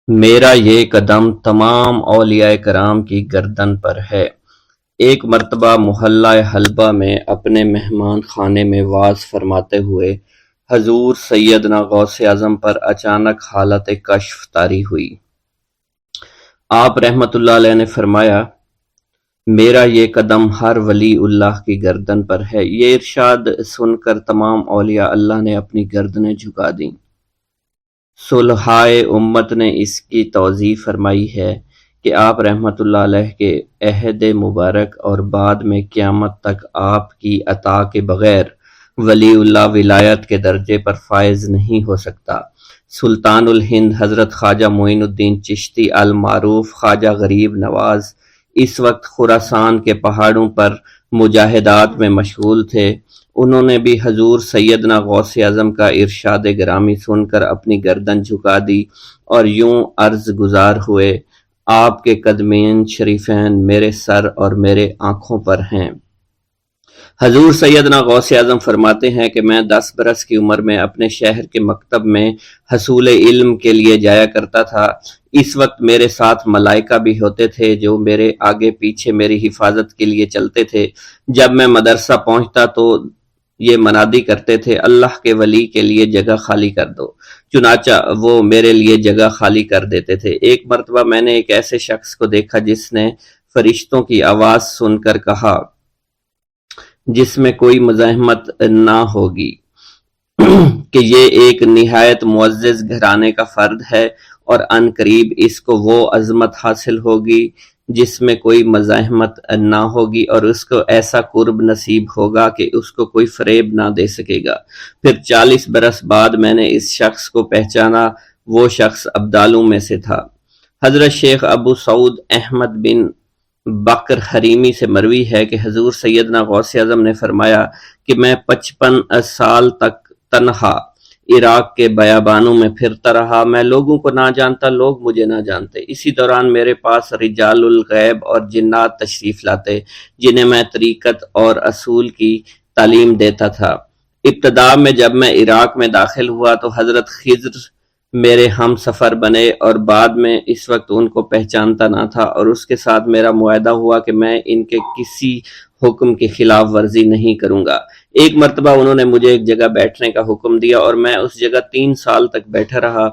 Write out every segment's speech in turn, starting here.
میرا یہ قدم تمام اولیاء کرام کی گردن پر ہے۔ ایک مرتبہ محلہ حلبہ میں اپنے مہمان خانے میں وعظ فرماتے ہوئے حضور سیدنا غوث اعظم پر اچانک حالت کشف طاری ہوئی۔ آپ رحمت اللہ علیہ نے فرمایا، میرا یہ قدم ہر ولی اللہ کی گردن پر ہے۔ یہ ارشاد سن کر تمام اولیاء اللہ نے اپنی گردنیں جھکا دیں۔ صلحائے امت نے اس کی توضیح فرمائی ہے کہ آپ رحمت اللہ علیہ کے عہد مبارک اور بعد میں قیامت تک آپ کی عطا کے بغیر ولی اللہ ولایت کے درجے پر فائز نہیں ہو سکتا۔ سلطان الہند حضرت خواجہ معین الدین چشتی المعروف خواجہ غریب نواز اس وقت خراسان کے پہاڑوں پر مجاہدات میں مشغول تھے۔ انہوں نے بھی حضور سیدنا غوث اعظم کا ارشاد گرامی سن کر اپنی گردن جھکا دی اور یوں عرض گزار ہوئے، آپ کے قدمین شریفین میرے سر اور میرے آنکھوں پر ہیں۔ حضور سیدنا غوث اعظم فرماتے ہیں کہ میں 10 برس کی عمر میں اپنے شہر کے مکتب میں حصول علم کے لیے جایا کرتا تھا۔ اس وقت میرے ساتھ ملائکہ بھی ہوتے تھے جو میرے آگے پیچھے میری حفاظت کے لیے چلتے تھے۔ جب میں مدرسہ پہنچتا تو یہ منادی کرتے تھے، اللہ کے ولی کے لیے جگہ خالی کر دو۔ چنانچہ وہ میرے لیے جگہ خالی کر دیتے تھے۔ ایک مرتبہ میں نے ایک ایسے شخص کو دیکھا جس نے فرشتوں کی آواز سن کر کہا، جس میں کوئی مزاحمت نہ ہوگی، کہ یہ ایک نہایت معزز گھرانے کا فرد ہے اور عن قریب اس کو وہ عظمت حاصل ہوگی جس میں کوئی مزاحمت نہ ہوگی، اور اس کو ایسا قرب نصیب ہوگا کہ اس کو کوئی فریب نہ دے سکے گا۔ پھر 40 برس بعد میں نے اس شخص کو پہچانا۔ وہ شخص ابدالوں میں سے تھا۔ حضرت شیخ ابو سعود احمد بن بکر حریمی سے مروی ہے کہ حضور سیدنا غوث اعظم نے فرمایا کہ میں 55 سال تک تنہا عراق کے بیابانوں میں پھرتا رہا۔ میں لوگوں کو نہ جانتا، لوگ مجھے نہ جانتے۔ اسی دوران میرے پاس رجال الغیب اور جنات تشریف لاتے جنہیں میں طریقت اور اصول کی تعلیم دیتا تھا۔ ابتدا میں جب میں عراق میں داخل ہوا تو حضرت خضر میرے ہم سفر بنے، اور بعد میں اس وقت ان کو پہچانتا نہ تھا، اور اس کے ساتھ میرا معاہدہ ہوا کہ میں ان کے کسی حکم کی خلاف ورزی نہیں کروں گا۔ ایک مرتبہ انہوں نے مجھے ایک جگہ بیٹھنے کا حکم دیا اور میں اس جگہ 3 سال تک بیٹھا رہا۔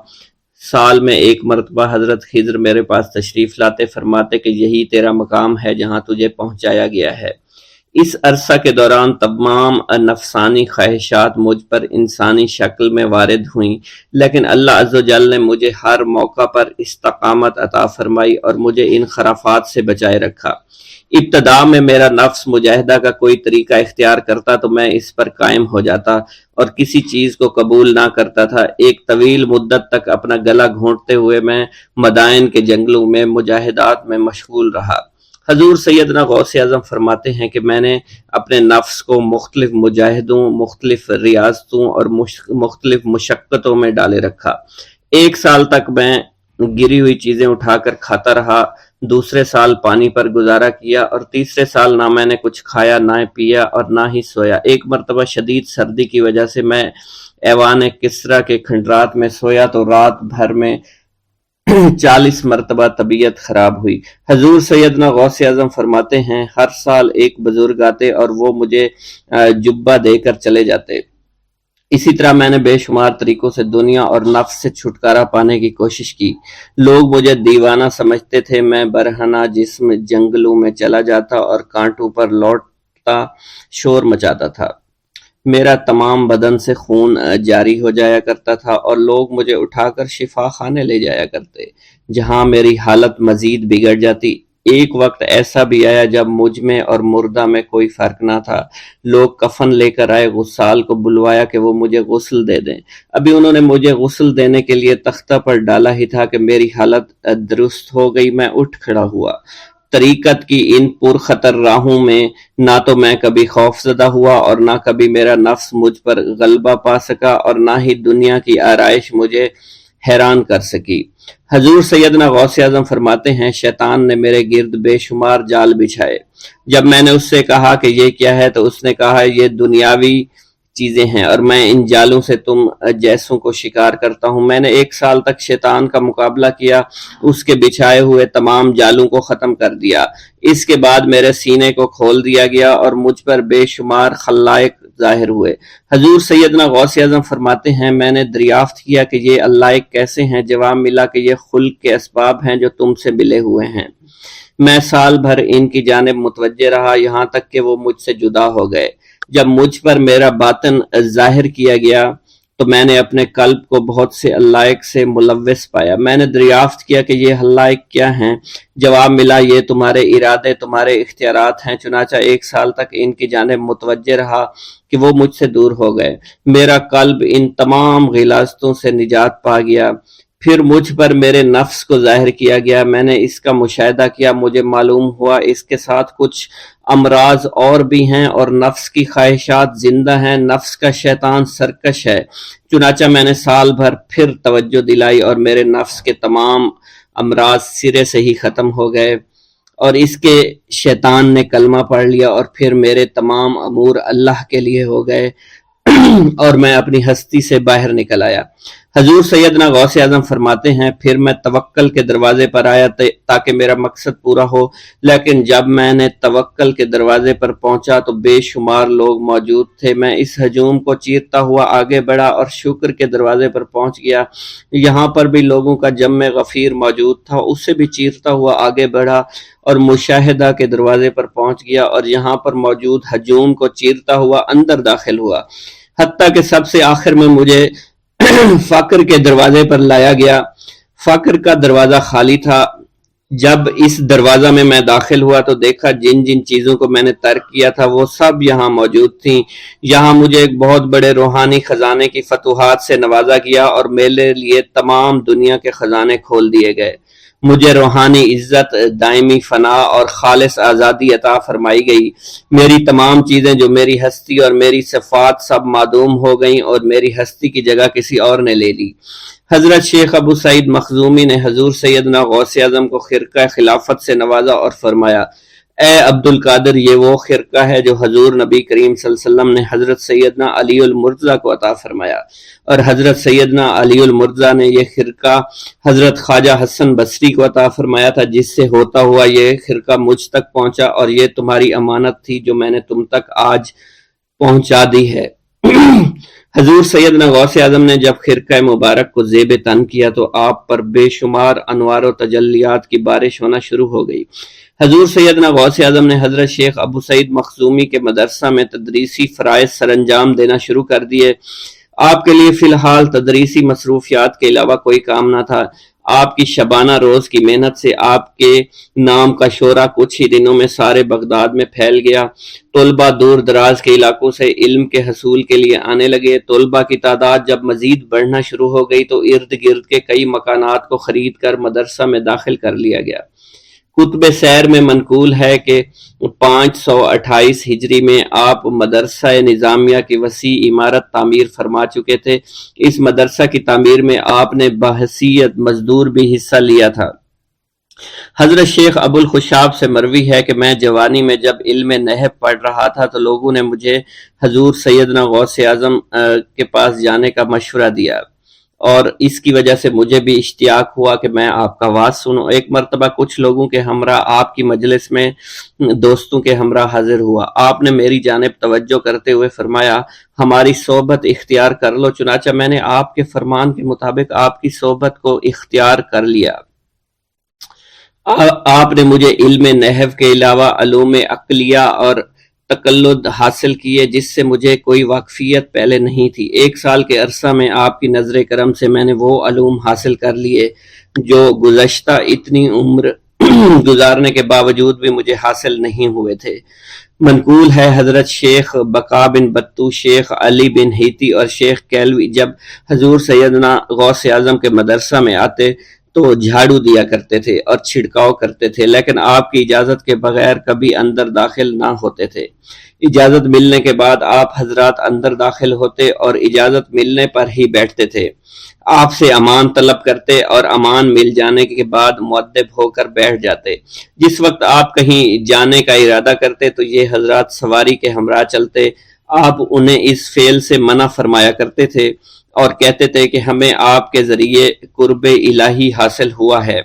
سال میں ایک مرتبہ حضرت خضر میرے پاس تشریف لاتے، فرماتے کہ یہی تیرا مقام ہے جہاں تجھے پہنچایا گیا ہے۔ اس عرصہ کے دوران تمام نفسانی خواہشات مجھ پر انسانی شکل میں وارد ہوئیں، لیکن اللہ عز و جل نے مجھے ہر موقع پر استقامت عطا فرمائی اور مجھے ان خرافات سے بچائے رکھا۔ ابتدا میں میرا نفس مجاہدہ کا کوئی طریقہ اختیار کرتا تو میں اس پر قائم ہو جاتا اور کسی چیز کو قبول نہ کرتا تھا۔ ایک طویل مدت تک اپنا گلا گھونٹتے ہوئے میں مدائن کے جنگلوں میں مجاہدات میں مشغول رہا۔ حضور سیدنا غوث اعظم فرماتے ہیں کہ میں نے اپنے نفس کو مختلف مجاہدوں، مختلف ریاضتوں اور مختلف مشقتوں میں ڈالے رکھا۔ 1 سال تک میں گری ہوئی چیزیں اٹھا کر کھاتا رہا، دوسرے سال پانی پر گزارا کیا، اور تیسرے سال نہ میں نے کچھ کھایا، نہ پیا اور نہ ہی سویا۔ ایک مرتبہ شدید سردی کی وجہ سے میں ایوان کسریٰ کے کھنڈرات میں سویا تو رات بھر میں 40 مرتبہ طبیعت خراب ہوئی۔ حضور سیدنا غوث اعظم فرماتے ہیں، ہر سال ایک بزرگ آتے اور وہ مجھے جبہ دے کر چلے جاتے۔ اسی طرح میں نے بے شمار طریقوں سے دنیا اور نفس سے چھٹکارا پانے کی کوشش کی۔ لوگ مجھے دیوانہ سمجھتے تھے۔ میں برہنہ جسم جنگلوں میں چلا جاتا اور کانٹوں پر لوٹتا شور مچاتا تھا۔ میرا تمام بدن سے خون جاری ہو جایا کرتا تھا اور لوگ مجھے اٹھا کر شفا خانے لے جایا کرتے، جہاں میری حالت مزید بگڑ جاتی۔ ایک وقت ایسا بھی آیا جب مجھ میں اور مردہ میں کوئی فرق نہ تھا۔ لوگ کفن لے کر آئے، غسال کو بلوایا کہ وہ مجھے غسل دے دیں۔ ابھی انہوں نے مجھے غسل دینے کے لیے تختہ پر ڈالا ہی تھا کہ میری حالت درست ہو گئی۔ میں اٹھ کھڑا ہوا۔ طریقت کی ان پرخطر راہوں میں نہ تو میں کبھی خوف زدہ ہوا اور نہ کبھی میرا نفس مجھ پر غلبہ پا سکا، اور نہ ہی دنیا کی آرائش مجھے حیران کر سکی۔ حضور سیدنا غوث اعظم فرماتے ہیں، شیطان نے میرے گرد بے شمار جال بچھائے۔ جب میں نے اس سے کہا کہ یہ کیا ہے تو اس نے کہا، یہ دنیاوی چیزیں ہیں اور میں ان جالوں سے تم جیسوں کو شکار کرتا ہوں۔ میں نے 1 سال تک شیطان کا مقابلہ کیا، اس کے بچھائے ہوئے تمام جالوں کو ختم کر دیا۔ اس کے بعد میرے سینے کو کھول دیا گیا اور مجھ پر بے شمار خلائق ظاہر ہوئے۔ حضور سیدنا غوث اعظم فرماتے ہیں میں نے دریافت کیا کہ یہ اللہ کیسے ہیں؟ جواب ملا کہ یہ خلق کے اسباب ہیں جو تم سے ملے ہوئے ہیں۔ میں سال بھر ان کی جانب متوجہ رہا یہاں تک کہ وہ مجھ سے جدا ہو گئے۔ جب مجھ پر میرا باطن ظاہر کیا گیا تو میں نے اپنے قلب کو بہت سے علائق سے ملوث پایا۔ میں نے دریافت کیا کہ یہ علائق کیا ہیں؟ جواب ملا یہ تمہارے ارادے، تمہارے اختیارات ہیں۔ چنانچہ 1 سال تک ان کی جانب متوجہ رہا کہ وہ مجھ سے دور ہو گئے۔ میرا قلب ان تمام غلاظتوں سے نجات پا گیا۔ پھر مجھ پر میرے نفس کو ظاہر کیا گیا، میں نے اس کا مشاہدہ کیا، مجھے معلوم ہوا اس کے ساتھ کچھ امراض اور بھی ہیں اور نفس کی خواہشات زندہ ہیں، نفس کا شیطان سرکش ہے۔ چنانچہ میں نے سال بھر پھر توجہ دلائی اور میرے نفس کے تمام امراض سرے سے ہی ختم ہو گئے اور اس کے شیطان نے کلمہ پڑھ لیا اور پھر میرے تمام امور اللہ کے لیے ہو گئے اور میں اپنی ہستی سے باہر نکل آیا۔ حضور سیدنا غوث اعظم فرماتے ہیں پھر میں توکل کے دروازے پر آیا تاکہ میرا مقصد پورا ہو، لیکن جب میں نے توکل کے دروازے پر پہنچا تو بے شمار لوگ موجود تھے۔ میں اس ہجوم کو چیرتا ہوا آگے بڑھا اور شکر کے دروازے پر پہنچ گیا، یہاں پر بھی لوگوں کا جمع غفیر موجود تھا، اس سے بھی چیرتا ہوا آگے بڑھا اور مشاہدہ کے دروازے پر پہنچ گیا اور یہاں پر موجود ہجوم کو چیرتا ہوا اندر داخل ہوا، حتیٰ کہ سب سے آخر میں مجھے فقر کے دروازے پر لایا گیا۔ فقر کا دروازہ خالی تھا۔ جب اس دروازہ میں داخل ہوا تو دیکھا جن جن چیزوں کو میں نے ترک کیا تھا وہ سب یہاں موجود تھیں۔ یہاں مجھے ایک بہت بڑے روحانی خزانے کی فتوحات سے نوازا گیا اور میرے لیے تمام دنیا کے خزانے کھول دیے گئے۔ مجھے روحانی عزت، دائمی فنا اور خالص آزادی عطا فرمائی گئی۔ میری تمام چیزیں جو میری ہستی اور میری صفات سب معدوم ہو گئیں اور میری ہستی کی جگہ کسی اور نے لے لی۔ حضرت شیخ ابو سعید مخزومی نے حضور سیدنا غوث اعظم کو خرقہ خلافت سے نوازا اور فرمایا اے عبد القادر، یہ وہ خرقہ ہے جو حضور نبی کریم صلی اللہ علیہ وسلم نے حضرت سیدنا علی المرتضیٰ کو عطا فرمایا، اور حضرت سیدنا علی المرتضیٰ نے یہ خرقہ حضرت خواجہ حسن بصری کو عطا فرمایا تھا، جس سے ہوتا ہوا یہ خرقہ مجھ تک پہنچا، اور یہ تمہاری امانت تھی جو میں نے تم تک آج پہنچا دی ہے۔ حضور سیدنا غوث اعظم نے جب خرقہ مبارک کو زیب تن کیا تو آپ پر بے شمار انوار و تجلیات کی بارش ہونا شروع ہو گئی۔ حضور سیدنا غوث اعظم نے حضرت شیخ ابو سعید مخزومی کے مدرسہ میں تدریسی فرائض سر انجام دینا شروع کر دیے۔ آپ کے لیے فی الحال تدریسی مصروفیات کے علاوہ کوئی کام نہ تھا۔ آپ کی شبانہ روز کی محنت سے آپ کے نام کا شعرہ کچھ ہی دنوں میں سارے بغداد میں پھیل گیا۔ طلبہ دور دراز کے علاقوں سے علم کے حصول کے لیے آنے لگے۔ طلبہ کی تعداد جب مزید بڑھنا شروع ہو گئی تو ارد گرد کے کئی مکانات کو خرید کر مدرسہ میں داخل کر لیا گیا۔ کتب سیر میں منقول ہے کہ 528 ہجری میں آپ مدرسہ نظامیہ کی وسیع عمارت تعمیر فرما چکے تھے۔ اس مدرسہ کی تعمیر میں آپ نے بحیثیت مزدور بھی حصہ لیا تھا۔ حضرت شیخ ابو الخشاب سے مروی ہے کہ میں جوانی میں جب علم نحو پڑھ رہا تھا تو لوگوں نے مجھے حضور سیدنا غوث اعظم کے پاس جانے کا مشورہ دیا، اور اس کی وجہ سے مجھے بھی اشتیاق ہوا کہ میں آپ کا واز سنوں۔ ایک مرتبہ کچھ لوگوں کے ہمراہ آپ کی مجلس میں دوستوں کے ہمراہ حاضر ہوا۔ آپ نے میری جانب توجہ کرتے ہوئے فرمایا ہماری صحبت اختیار کر لو۔ چنانچہ میں نے آپ کے فرمان کے مطابق آپ کی صحبت کو اختیار کر لیا۔ آپ نے مجھے علم نحو کے علاوہ علوم عقلیہ اور تقلد حاصل کیے جس سے مجھے کوئی واقفیت پہلے نہیں تھی۔ 1 سال کے عرصہ میں آپ کی نظر کرم سے میں نے وہ علوم حاصل کر لیے جو گزشتہ اتنی عمر گزارنے کے باوجود بھی مجھے حاصل نہیں ہوئے تھے۔ منقول ہے حضرت شیخ بقا بن بطو، شیخ علی بن ہیتی اور شیخ کیلوی جب حضور سیدنا غوث اعظم کے مدرسہ میں آتے تو جھاڑو دیا کرتے تھے اور چھڑکاؤ کرتے تھے، لیکن آپ کی اجازت کے بغیر کبھی اندر داخل نہ ہوتے تھے۔ اجازت ملنے کے بعد آپ حضرات اندر داخل ہوتے اور اجازت ملنے پر ہی بیٹھتے تھے۔ آپ سے امان طلب کرتے اور امان مل جانے کے بعد مؤدب ہو کر بیٹھ جاتے۔ جس وقت آپ کہیں جانے کا ارادہ کرتے تو یہ حضرات سواری کے ہمراہ چلتے۔ آپ انہیں اس فعل سے منع فرمایا کرتے تھے اور کہتے تھے کہ ہمیں آپ کے ذریعے قرب الہی حاصل ہوا ہے۔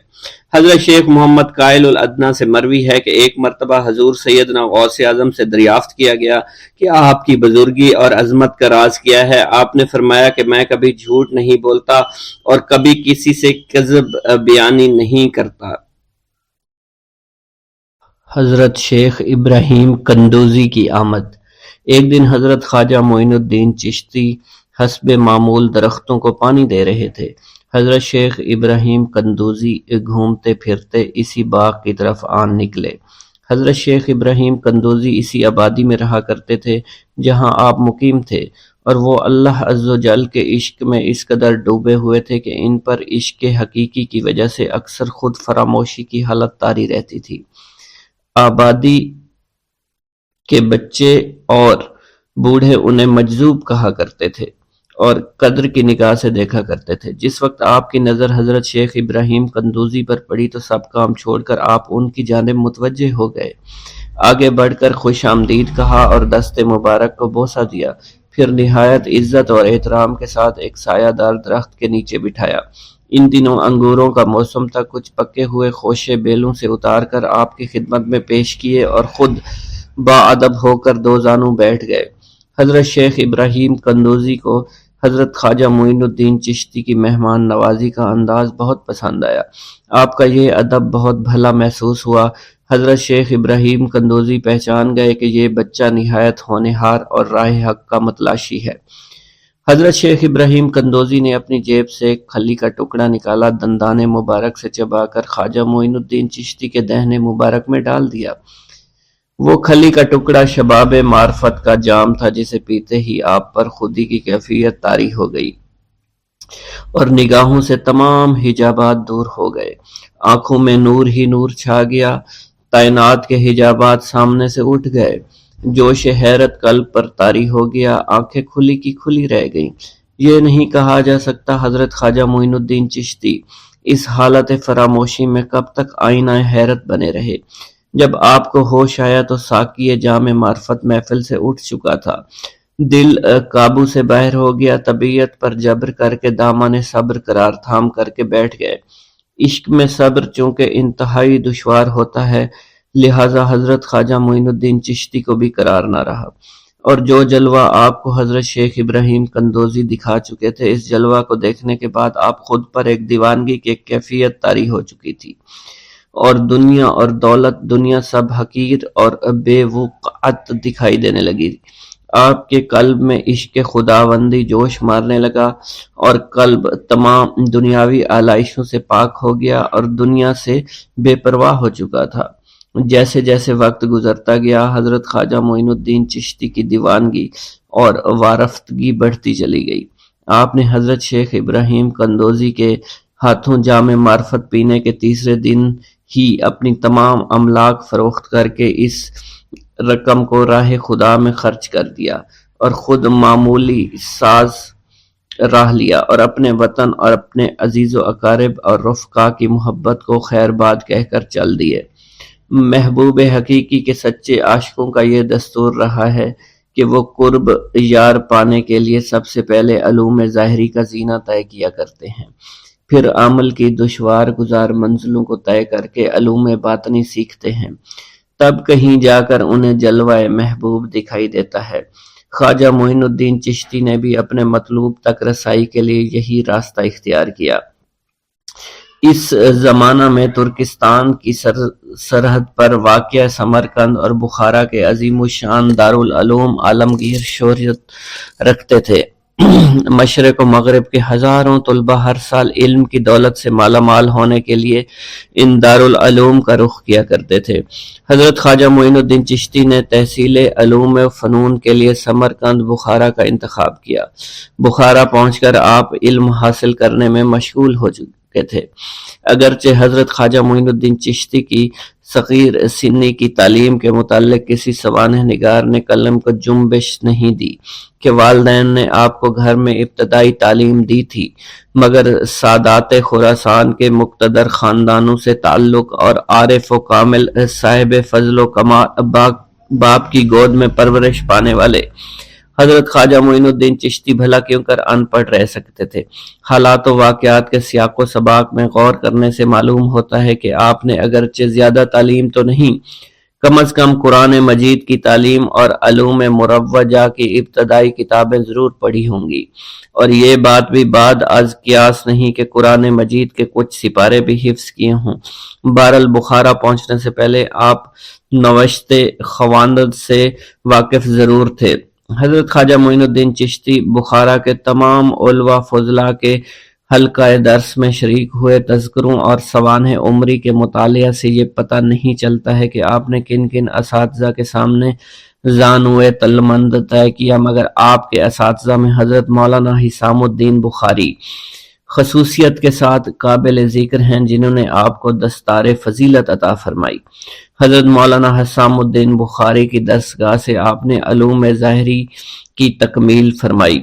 حضرت شیخ محمد قائل الادنیٰ سے مروی ہے کہ ایک مرتبہ حضور سیدنا غوث اعظم سے دریافت کیا گیا کہ آپ کی بزرگی اور عظمت کا راز کیا ہے؟ آپ نے فرمایا کہ میں کبھی جھوٹ نہیں بولتا اور کبھی کسی سے کذب بیانی نہیں کرتا۔ حضرت شیخ ابراہیم قندوزی کی آمد۔ ایک دن حضرت خواجہ معین الدین چشتی حسب معمول درختوں کو پانی دے رہے تھے۔ حضرت شیخ ابراہیم قندوزی گھومتے پھرتے اسی باغ کی طرف آن نکلے۔ حضرت شیخ ابراہیم قندوزی اسی آبادی میں رہا کرتے تھے جہاں آپ مقیم تھے، اور وہ اللہ عز و جل کے عشق میں اس قدر ڈوبے ہوئے تھے کہ ان پر عشق حقیقی کی وجہ سے اکثر خود فراموشی کی حالت طاری رہتی تھی۔ آبادی کے بچے اور بوڑھے انہیں مجذوب کہا کرتے تھے اور قدر کی نگاہ سے دیکھا کرتے تھے۔ جس وقت آپ کی نظر حضرت شیخ ابراہیم قندوزی پر پڑی تو سب کام چھوڑ کر آپ ان کی جانب متوجہ ہو گئے۔ آگے بڑھ کر خوش آمدید کہا اور دست مبارک کو بوسہ دیا، پھر نہایت عزت اور احترام کے ساتھ ایک سایہ دار درخت کے نیچے بٹھایا۔ ان دنوں انگوروں کا موسم تھا، کچھ پکے ہوئے خوشے بیلوں سے اتار کر آپ کی خدمت میں پیش کیے اور خود باادب ہو کر دو زانوں بیٹھ گئے۔ حضرت شیخ ابراہیم قندوزی کو حضرت خواجہ معین الدین چشتی کی مہمان نوازی کا انداز بہت پسند آیا۔ آپ کا یہ ادب بہت بھلا محسوس ہوا۔ حضرت شیخ ابراہیم قندوزی پہچان گئے کہ یہ بچہ نہایت ہونہار اور راہ حق کا متلاشی ہے۔ حضرت شیخ ابراہیم قندوزی نے اپنی جیب سے ایک کھلی کا ٹکڑا نکالا، دندان مبارک سے چبا کر خواجہ معین الدین چشتی کے دہنے مبارک میں ڈال دیا۔ وہ کھلی کا ٹکڑا شباب معرفت کا جام تھا جسے پیتے ہی آپ پر خودی کی کیفیت طاری ہو گئی اور نگاہوں سے تمام حجابات دور ہو گئے۔ آنکھوں میں نور ہی نور چھا گیا، تعینات کے حجابات سامنے سے اٹھ گئے، جوش حیرت قلب پر طاری ہو گیا، آنکھیں کھلی کی کھلی رہ گئیں۔ یہ نہیں کہا جا سکتا حضرت خواجہ معین الدین چشتی اس حالت فراموشی میں کب تک آئینہ حیرت بنے رہے۔ جب آپ کو ہوش آیا تو ساقی جام معرفت محفل سے اٹھ چکا تھا، دل قابو سے باہر ہو گیا، طبیعت پر جبر کر کے دامن صبر قرار تھام کر کے بیٹھ گئے۔ عشق میں صبر چونکہ انتہائی دشوار ہوتا ہے، لہٰذا حضرت خواجہ معین الدین چشتی کو بھی قرار نہ رہا، اور جو جلوہ آپ کو حضرت شیخ ابراہیم قندوزی دکھا چکے تھے، اس جلوہ کو دیکھنے کے بعد آپ خود پر ایک دیوانگی کی ایک کیفیت طاری ہو چکی تھی، اور دنیا اور دولت، دنیا سب حقیر اور بے وقعت دکھائی دینے لگی۔ آپ کے قلب میں عشق خداوندی جوش مارنے لگا اور قلب تمام دنیاوی آلائشوں سے پاک ہو گیا اور دنیا سے بے پرواہ ہو چکا تھا۔ جیسے جیسے وقت گزرتا گیا، حضرت خواجہ معین الدین چشتی کی دیوانگی اور وارفتگی بڑھتی چلی گئی۔ آپ نے حضرت شیخ ابراہیم قندوزی کے ہاتھوں جام معرفت پینے کے تیسرے دن ہی اپنی تمام املاک فروخت کر کے اس رقم کو راہ خدا میں خرچ کر دیا اور خود معمولی ساز راہ لیا اور اپنے وطن اور اپنے عزیز و اقارب اور رفقا کی محبت کو خیر باد کہہ کر چل دیے۔ محبوب حقیقی کے سچے عاشقوں کا یہ دستور رہا ہے کہ وہ قرب یار پانے کے لیے سب سے پہلے علوم ظاہری کا زینہ طے کیا کرتے ہیں، پھر عمل کی دشوار گزار منزلوں کو طے کر کے علوم باطنی سیکھتے ہیں، تب کہیں جا کر انہیں جلوہ محبوب دکھائی دیتا ہے۔ خواجہ معین الدین چشتی نے بھی اپنے مطلوب تک رسائی کے لیے یہی راستہ اختیار کیا۔ اس زمانہ میں ترکستان کی سرحد پر واقع سمرقند اور بخارا کے عظیم الشان دارالعلوم عالمگیر شہرت رکھتے تھے۔ مشرق و مغرب کے ہزاروں طلبہ ہر سال علم کی دولت سے مالا مال ہونے کے لیے ان دارالعلوم کا رخ کیا کرتے تھے۔ حضرت خواجہ معین الدین چشتی نے تحصیل علوم و فنون کے لیے سمرقند بخارا کا انتخاب کیا۔ بخارا پہنچ کر آپ علم حاصل کرنے میں مشغول ہو چکے تھے، اگرچہ حضرت خواجہ معین الدین چشتی کی صغیر سنی کی تعلیم کے متعلق کسی سوانح نگار نے قلم کو جنبش نہیں دی کہ والدین نے آپ کو گھر میں ابتدائی تعلیم دی تھی، مگر سادات خراسان کے مقتدر خاندانوں سے تعلق اور عارف و کامل صاحب فضل و کمال باپ کی گود میں پرورش پانے والے حضرت خواجہ معین الدین چشتی بھلا کیوں کر ان پڑھ رہ سکتے تھے؟ حالات و واقعات کے سیاق و سباق میں غور کرنے سے معلوم ہوتا ہے کہ آپ نے اگرچہ زیادہ تعلیم تو نہیں، کم از کم قرآن مجید کی تعلیم اور علوم مروجہ کی ابتدائی کتابیں ضرور پڑھی ہوں گی، اور یہ بات بھی بعد از قیاس نہیں کہ قرآن مجید کے کچھ سپارے بھی حفظ کیے ہوں۔ بہرحال بخارا پہنچنے سے پہلے آپ نوشت خواندند سے واقف ضرور تھے۔ حضرت خواجہ معین الدین چشتی بخارا کے تمام علماء فضلاء کے حلقہ درس میں شریک ہوئے۔ تذکروں اور سوانح عمری کے مطالعہ سے یہ پتہ نہیں چلتا ہے کہ آپ نے کن کن اساتذہ کے سامنے زانوئے تلمند طے کیا، مگر آپ کے اساتذہ میں حضرت مولانا حسام الدین بخاری خصوصیت کے ساتھ قابل ذکر ہیں، جنہوں نے آپ کو دستار فضیلت عطا فرمائی۔ حضرت مولانا حسام الدین بخاری کی دستگاہ سے آپ نے علوم ظاہری کی تکمیل فرمائی۔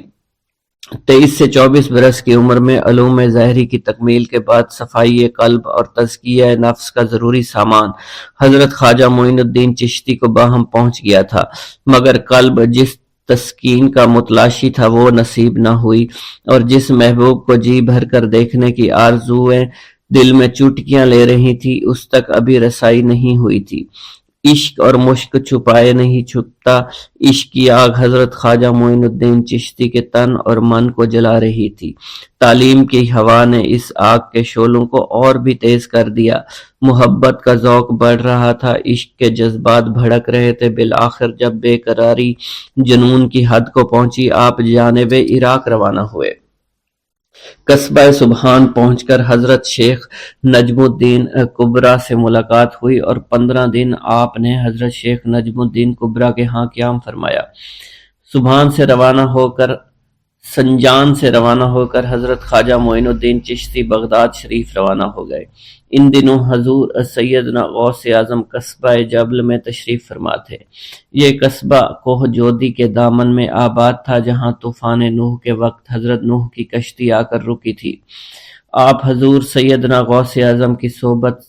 23 سے 24 برس کی عمر میں علوم ظاہری کی تکمیل کے بعد صفائی قلب اور تزکیہ نفس کا ضروری سامان حضرت خواجہ معین الدین چشتی کو باہم پہنچ گیا تھا، مگر قلب جس تسکین کا متلاشی تھا وہ نصیب نہ ہوئی، اور جس محبوب کو جی بھر کر دیکھنے کی آرزویں دل میں چوٹکیاں لے رہی تھی اس تک ابھی رسائی نہیں ہوئی تھی۔ عشق اور مشک چھپائے نہیں چھپتا، عشق کی آگ حضرت خواجہ معین الدین چشتی کے تن اور من کو جلا رہی تھی۔ تعلیم کی ہوا نے اس آگ کے شعلوں کو اور بھی تیز کر دیا، محبت کا ذوق بڑھ رہا تھا، عشق کے جذبات بھڑک رہے تھے۔ بالآخر جب بے قراری جنون کی حد کو پہنچی، آپ جانب عراق روانہ ہوئے۔ قصبہ سبحان پہنچ کر حضرت شیخ نجم الدین کبرا سے ملاقات ہوئی، اور 15 دن آپ نے حضرت شیخ نجم الدین کبرا کے ہاں قیام فرمایا۔ سبحان سے روانہ ہو کر سنجان سے روانہ ہو کر حضرت خواجہ معین الدین چشتی بغداد شریف روانہ ہو گئے۔ ان دنوں حضور سیدنا غوث اعظم قصبہ جبل میں تشریف فرما تھے۔ یہ قصبہ کوہ جودی کے دامن میں آباد تھا، جہاں طوفان نوح کے وقت حضرت نوح کی کشتی آ کر رکی تھی۔ آپ حضور سیدنا غوث اعظم کی صحبت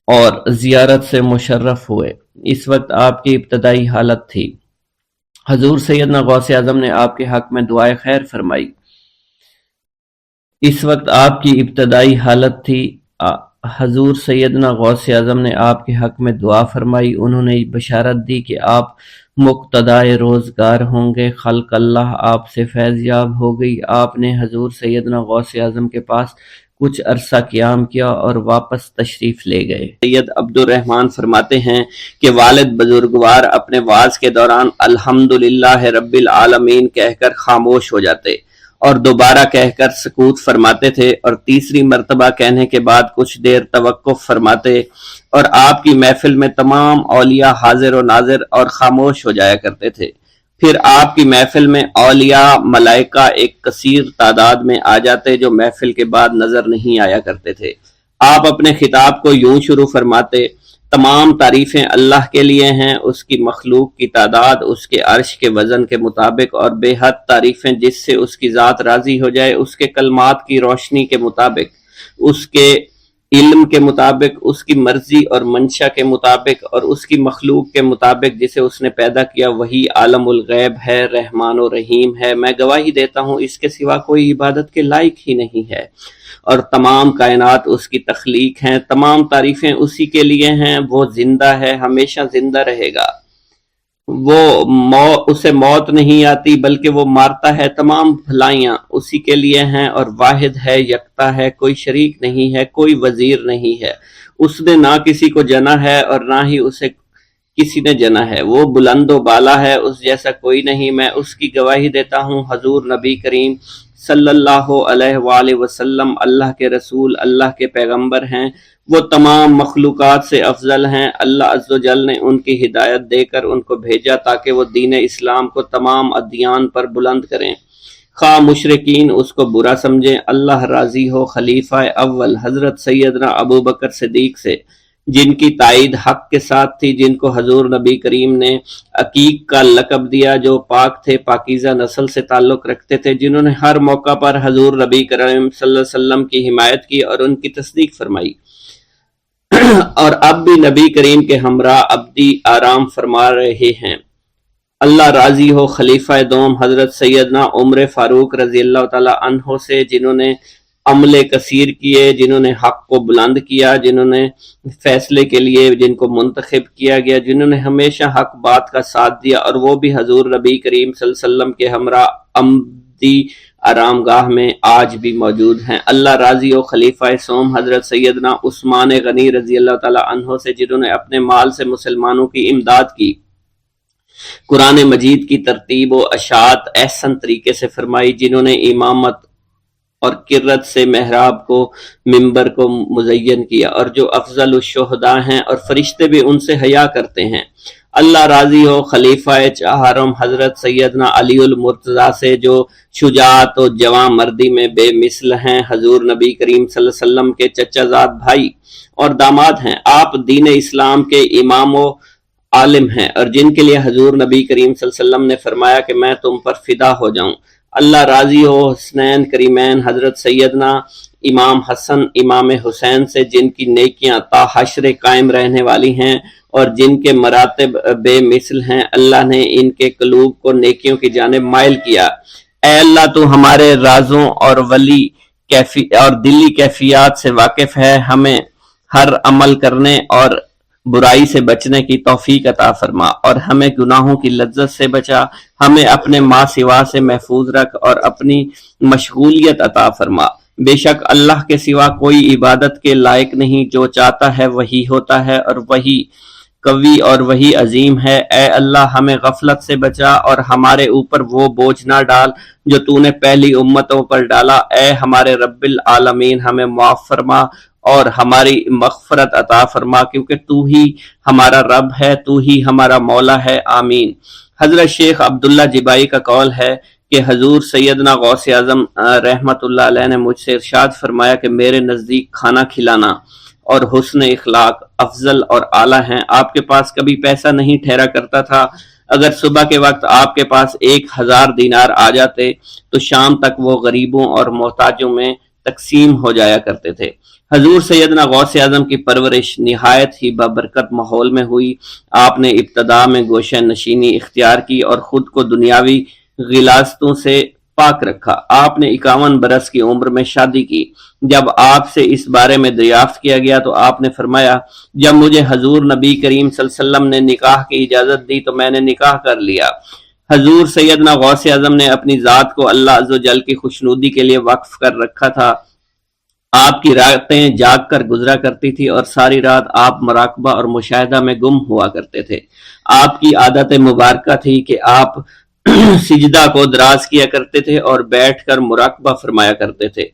اور زیارت سے مشرف ہوئے۔ اس وقت آپ کی ابتدائی حالت تھی۔ حضور سیدنا غوث اعظم نے آپ کے حق میں دعائے خیر فرمائی۔ اس وقت آپ کی ابتدائی حالت تھی۔ حضور سیدنا غوث اعظم نے آپ کے حق میں دعا فرمائی۔ انہوں نے بشارت دی کہ آپ مقتدائے روزگار ہوں گے۔ خلق اللہ آپ سے فیض یاب ہو گئی۔ آپ نے حضور سیدنا غوث اعظم کے پاس کچھ عرصہ قیام کیا اور واپس تشریف لے گئے۔ سید عبد الرحمن فرماتے ہیں کہ والد بزرگوار اپنے وعظ کے دوران الحمدللہ رب العالمین کہہ کر خاموش ہو جاتے اور دوبارہ کہہ کر سکوت فرماتے تھے، اور تیسری مرتبہ کہنے کے بعد کچھ دیر توقف فرماتے، اور آپ کی محفل میں تمام اولیاء حاضر و ناظر اور خاموش ہو جایا کرتے تھے۔ پھر آپ کی محفل میں اولیاء ملائکہ ایک کثیر تعداد میں آ جاتے جو محفل کے بعد نظر نہیں آیا کرتے تھے۔ آپ اپنے خطاب کو یوں شروع فرماتے: تمام تعریفیں اللہ کے لیے ہیں، اس کی مخلوق کی تعداد اس کے عرش کے وزن کے مطابق، اور بے حد تعریفیں جس سے اس کی ذات راضی ہو جائے، اس کے کلمات کی روشنی کے مطابق، اس کے علم کے مطابق، اس کی مرضی اور منشا کے مطابق، اور اس کی مخلوق کے مطابق جسے اس نے پیدا کیا۔ وہی عالم الغیب ہے، رحمان و رحیم ہے۔ میں گواہی دیتا ہوں اس کے سوا کوئی عبادت کے لائق ہی نہیں ہے، اور تمام کائنات اس کی تخلیق ہیں۔ تمام تعریفیں اسی کے لیے ہیں۔ وہ زندہ ہے، ہمیشہ زندہ رہے گا۔ اسے موت نہیں آتی بلکہ وہ مارتا ہے۔ تمام بھلائیاں اسی کے لیے ہیں، اور واحد ہے، یکتا ہے، کوئی شریک نہیں ہے، کوئی وزیر نہیں ہے۔ اس نے نہ کسی کو جنا ہے اور نہ ہی اسے کسی نے جنا ہے۔ وہ بلند و بالا ہے، اس جیسا کوئی نہیں۔ میں اس کی گواہی دیتا ہوں حضور نبی کریم صلی اللہ علیہ وآلہ وسلم اللہ کے رسول، اللہ کے پیغمبر ہیں۔ وہ تمام مخلوقات سے افضل ہیں۔ اللہ عز و جل نے ان کی ہدایت دے کر ان کو بھیجا تاکہ وہ دین اسلام کو تمام ادیان پر بلند کریں، خواہ مشرکین اس کو برا سمجھیں۔ اللہ راضی ہو خلیفہ اول حضرت سیدنا ابو بکر صدیق سے، جن کی تائید حق کے ساتھ تھی، جن کو حضور نبی کریم نے عقیق کا لقب دیا، جو پاک تھے، پاکیزہ نسل سے تعلق رکھتے تھے، جنہوں نے ہر موقع پر حضور نبی کریم صلی اللہ علیہ وسلم کی حمایت کی اور ان کی تصدیق فرمائی، اور اب بھی نبی کریم کے ہمراہ ابدی آرام فرما رہے ہیں۔ اللہ راضی ہو خلیفہ دوم حضرت سیدنا عمر فاروق رضی اللہ تعالی عنہ سے، جنہوں نے عمل کثیر کیے، جنہوں نے حق کو بلند کیا، جنہوں نے فیصلے کے لیے جن کو منتخب کیا گیا، جنہوں نے ہمیشہ حق بات کا ساتھ دیا، اور وہ بھی حضور نبی کریم صلی اللہ علیہ وسلم کے ہمراہ عمدی آرام گاہ میں آج بھی موجود ہیں۔ اللہ راضی ہو خلیفہ سوم حضرت سیدنا عثمان غنی رضی اللہ تعالی عنہ سے، جنہوں نے اپنے مال سے مسلمانوں کی امداد کی، قرآن مجید کی ترتیب و اشاعت احسن طریقے سے فرمائی، جنہوں نے امامت اور کرت سے محراب کو منبر کو مزین کیا، اور جو افضل الشہداء ہیں اور فرشتے بھی ان سے حیا کرتے ہیں۔ اللہ راضی ہو خلیفہ چہارم حضرت سیدنا علی المرتضیٰ سے، جو شجاعت و جواں مردی میں بے مثل ہیں، حضور نبی کریم صلی اللہ علیہ وسلم کے چچا زاد بھائی اور داماد ہیں۔ آپ دین اسلام کے امام و عالم ہیں، اور جن کے لیے حضور نبی کریم صلی اللہ علیہ وسلم نے فرمایا کہ میں تم پر فدا ہو جاؤں۔ اللہ راضی ہو حسنین کریمین حضرت سیدنا امام حسن امام حسین سے، جن کی نیکیاں تا حشر قائم رہنے والی ہیں اور جن کے مراتب بے مثل ہیں۔ اللہ نے ان کے قلوب کو نیکیوں کی جانب مائل کیا۔ اے اللہ تو ہمارے رازوں اور اور دلی کیفیات سے واقف ہے، ہمیں ہر عمل کرنے اور برائی سے بچنے کی توفیق عطا فرما، اور ہمیں گناہوں کی لذت سے بچا، ہمیں اپنے ما سوا سے محفوظ رکھ اور اپنی مشغولیت عطا فرما۔ بے شک اللہ کے سوا کوئی عبادت کے لائق نہیں، جو چاہتا ہے وہی ہوتا ہے، اور وہی قوی اور وہی عظیم ہے۔ اے اللہ ہمیں غفلت سے بچا اور ہمارے اوپر وہ بوجھ نہ ڈال جو تو نے پہلی امتوں پر ڈالا۔ اے ہمارے رب العالمین ہمیں معاف فرما اور ہماری مغفرت عطا فرما، کیونکہ تو ہی ہمارا رب ہے، تو ہی ہمارا مولا ہے، آمین۔ حضرت شیخ عبداللہ جبائی کا قول ہے کہ حضور سیدنا غوث اعظم رحمت اللہ علیہ نے مجھ سے ارشاد فرمایا کہ میرے نزدیک کھانا کھلانا اور حسن اخلاق افضل اور اعلیٰ ہیں۔ آپ کے پاس کبھی پیسہ نہیں ٹھہرا کرتا تھا، اگر صبح کے وقت آپ کے پاس 1000 دینار آ جاتے تو شام تک وہ غریبوں اور محتاجوں میں تقسیم ہو جایا کرتے تھے۔ حضور سیدنا غوث اعظم کی پرورش نہایت ہی بابرکت ماحول میں ہوئی۔ آپ نے ابتدا میں گوشہ نشینی اختیار کی اور خود کو دنیاوی غلاظتوں سے پاک رکھا۔ آپ نے 51 برس کی عمر میں شادی کی۔ جب آپ سے اس بارے میں دریافت کیا گیا تو آپ نے فرمایا، جب مجھے حضور نبی کریم صلی اللہ علیہ وسلم نے نکاح کی اجازت دی تو میں نے نکاح کر لیا۔ حضور سیدنا غوث اعظم نے اپنی ذات کو اللہ عز و جل کی خوشنودی کے لیے وقف کر رکھا تھا۔ آپ کی راتیں جاگ کر گزرا کرتی تھی اور ساری رات آپ مراقبہ اور مشاہدہ میں گم ہوا کرتے تھے۔ آپ کی عادت مبارکہ تھی کہ آپ سجدہ کو دراز کیا کرتے تھے اور بیٹھ کر مراقبہ فرمایا کرتے تھے۔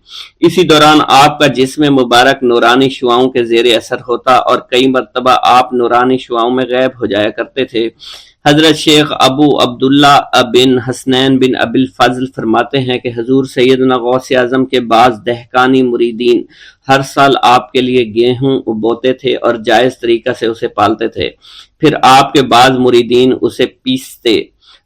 اسی دوران آپ کا جسم مبارک نورانی شعاؤں کے زیر اثر ہوتا اور کئی مرتبہ آپ نورانی شعاؤں میں غائب ہو جایا کرتے تھے۔ حضرت شیخ ابو عبداللہ بن حسنین بن ابی الفضل فرماتے ہیں کہ حضور سیدنا غوث اعظم کے بعض دہقانی مریدین ہر سال آپ کے لیے گیہوں بوتے تھے اور جائز طریقہ سے اسے پالتے تھے۔ پھر آپ کے بعض مریدین اسے پیستے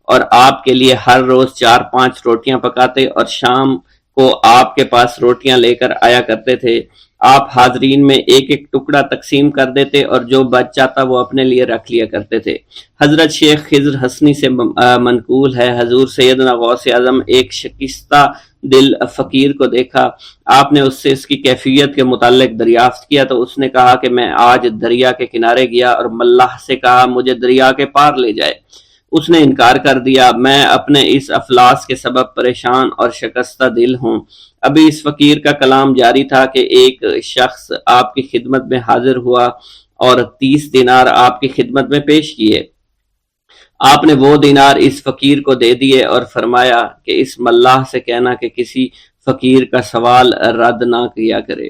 اور آپ کے لیے ہر روز 4-5 روٹیاں پکاتے اور شام کو آپ کے پاس روٹیاں لے کر آیا کرتے تھے۔ آپ حاضرین میں ایک ایک ٹکڑا تقسیم کر دیتے اور جو بچ جاتا وہ اپنے لیے رکھ لیا کرتے تھے۔ حضرت شیخ خضر حسنی سے منقول ہے، حضور سیدنا غوث اعظم ایک شکستہ دل فقیر کو دیکھا۔ آپ نے اس سے اس کی کیفیت کے متعلق دریافت کیا تو اس نے کہا کہ میں آج دریا کے کنارے گیا اور ملاح سے کہا مجھے دریا کے پار لے جائے۔ اس نے انکار کر دیا۔ میں اپنے اس افلاس کے سبب پریشان اور شکستہ دل ہوں۔ ابھی اس فقیر کا کلام جاری تھا کہ ایک شخص آپ کی خدمت میں حاضر ہوا اور 30 دینار آپ کی خدمت میں پیش کیے۔ آپ نے وہ دینار اس فقیر کو دے دیے اور فرمایا کہ اس ملاح سے کہنا کہ کسی فقیر کا سوال رد نہ کیا کرے۔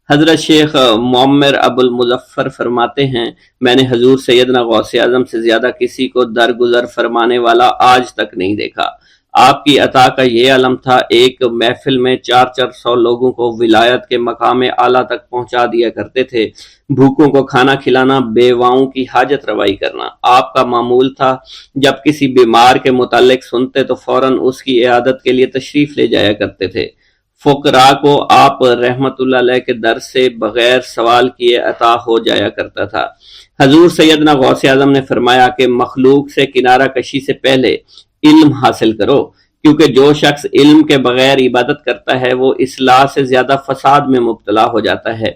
حضرت شیخ معمر ابو المظفر فرماتے ہیں، میں نے حضور سیدنا غوث اعظم سے زیادہ کسی کو درگزر فرمانے والا آج تک نہیں دیکھا۔ آپ کی عطا کا یہ علم تھا، ایک محفل میں 400 لوگوں کو ولایت کے مقام اعلیٰ تک پہنچا دیا کرتے تھے، بھوکوں کو کھانا کھلانا، بیواؤں کی حاجت روائی کرنا۔ آپ کا معمول تھا جب کسی بیمار کے متعلق سنتے تو فوراً اس کی عیادت کے لیے تشریف لے جایا کرتے تھے۔ فقراء کو آپ رحمت اللہ علیہ کے در سے بغیر سوال کیے عطا ہو جایا کرتا تھا۔ حضور سیدنا غوث اعظم نے فرمایا کہ مخلوق سے کنارہ کشی سے پہلے علم حاصل کرو، کیونکہ جو شخص علم کے بغیر عبادت کرتا ہے وہ اصلاح سے زیادہ فساد میں مبتلا ہو جاتا ہے۔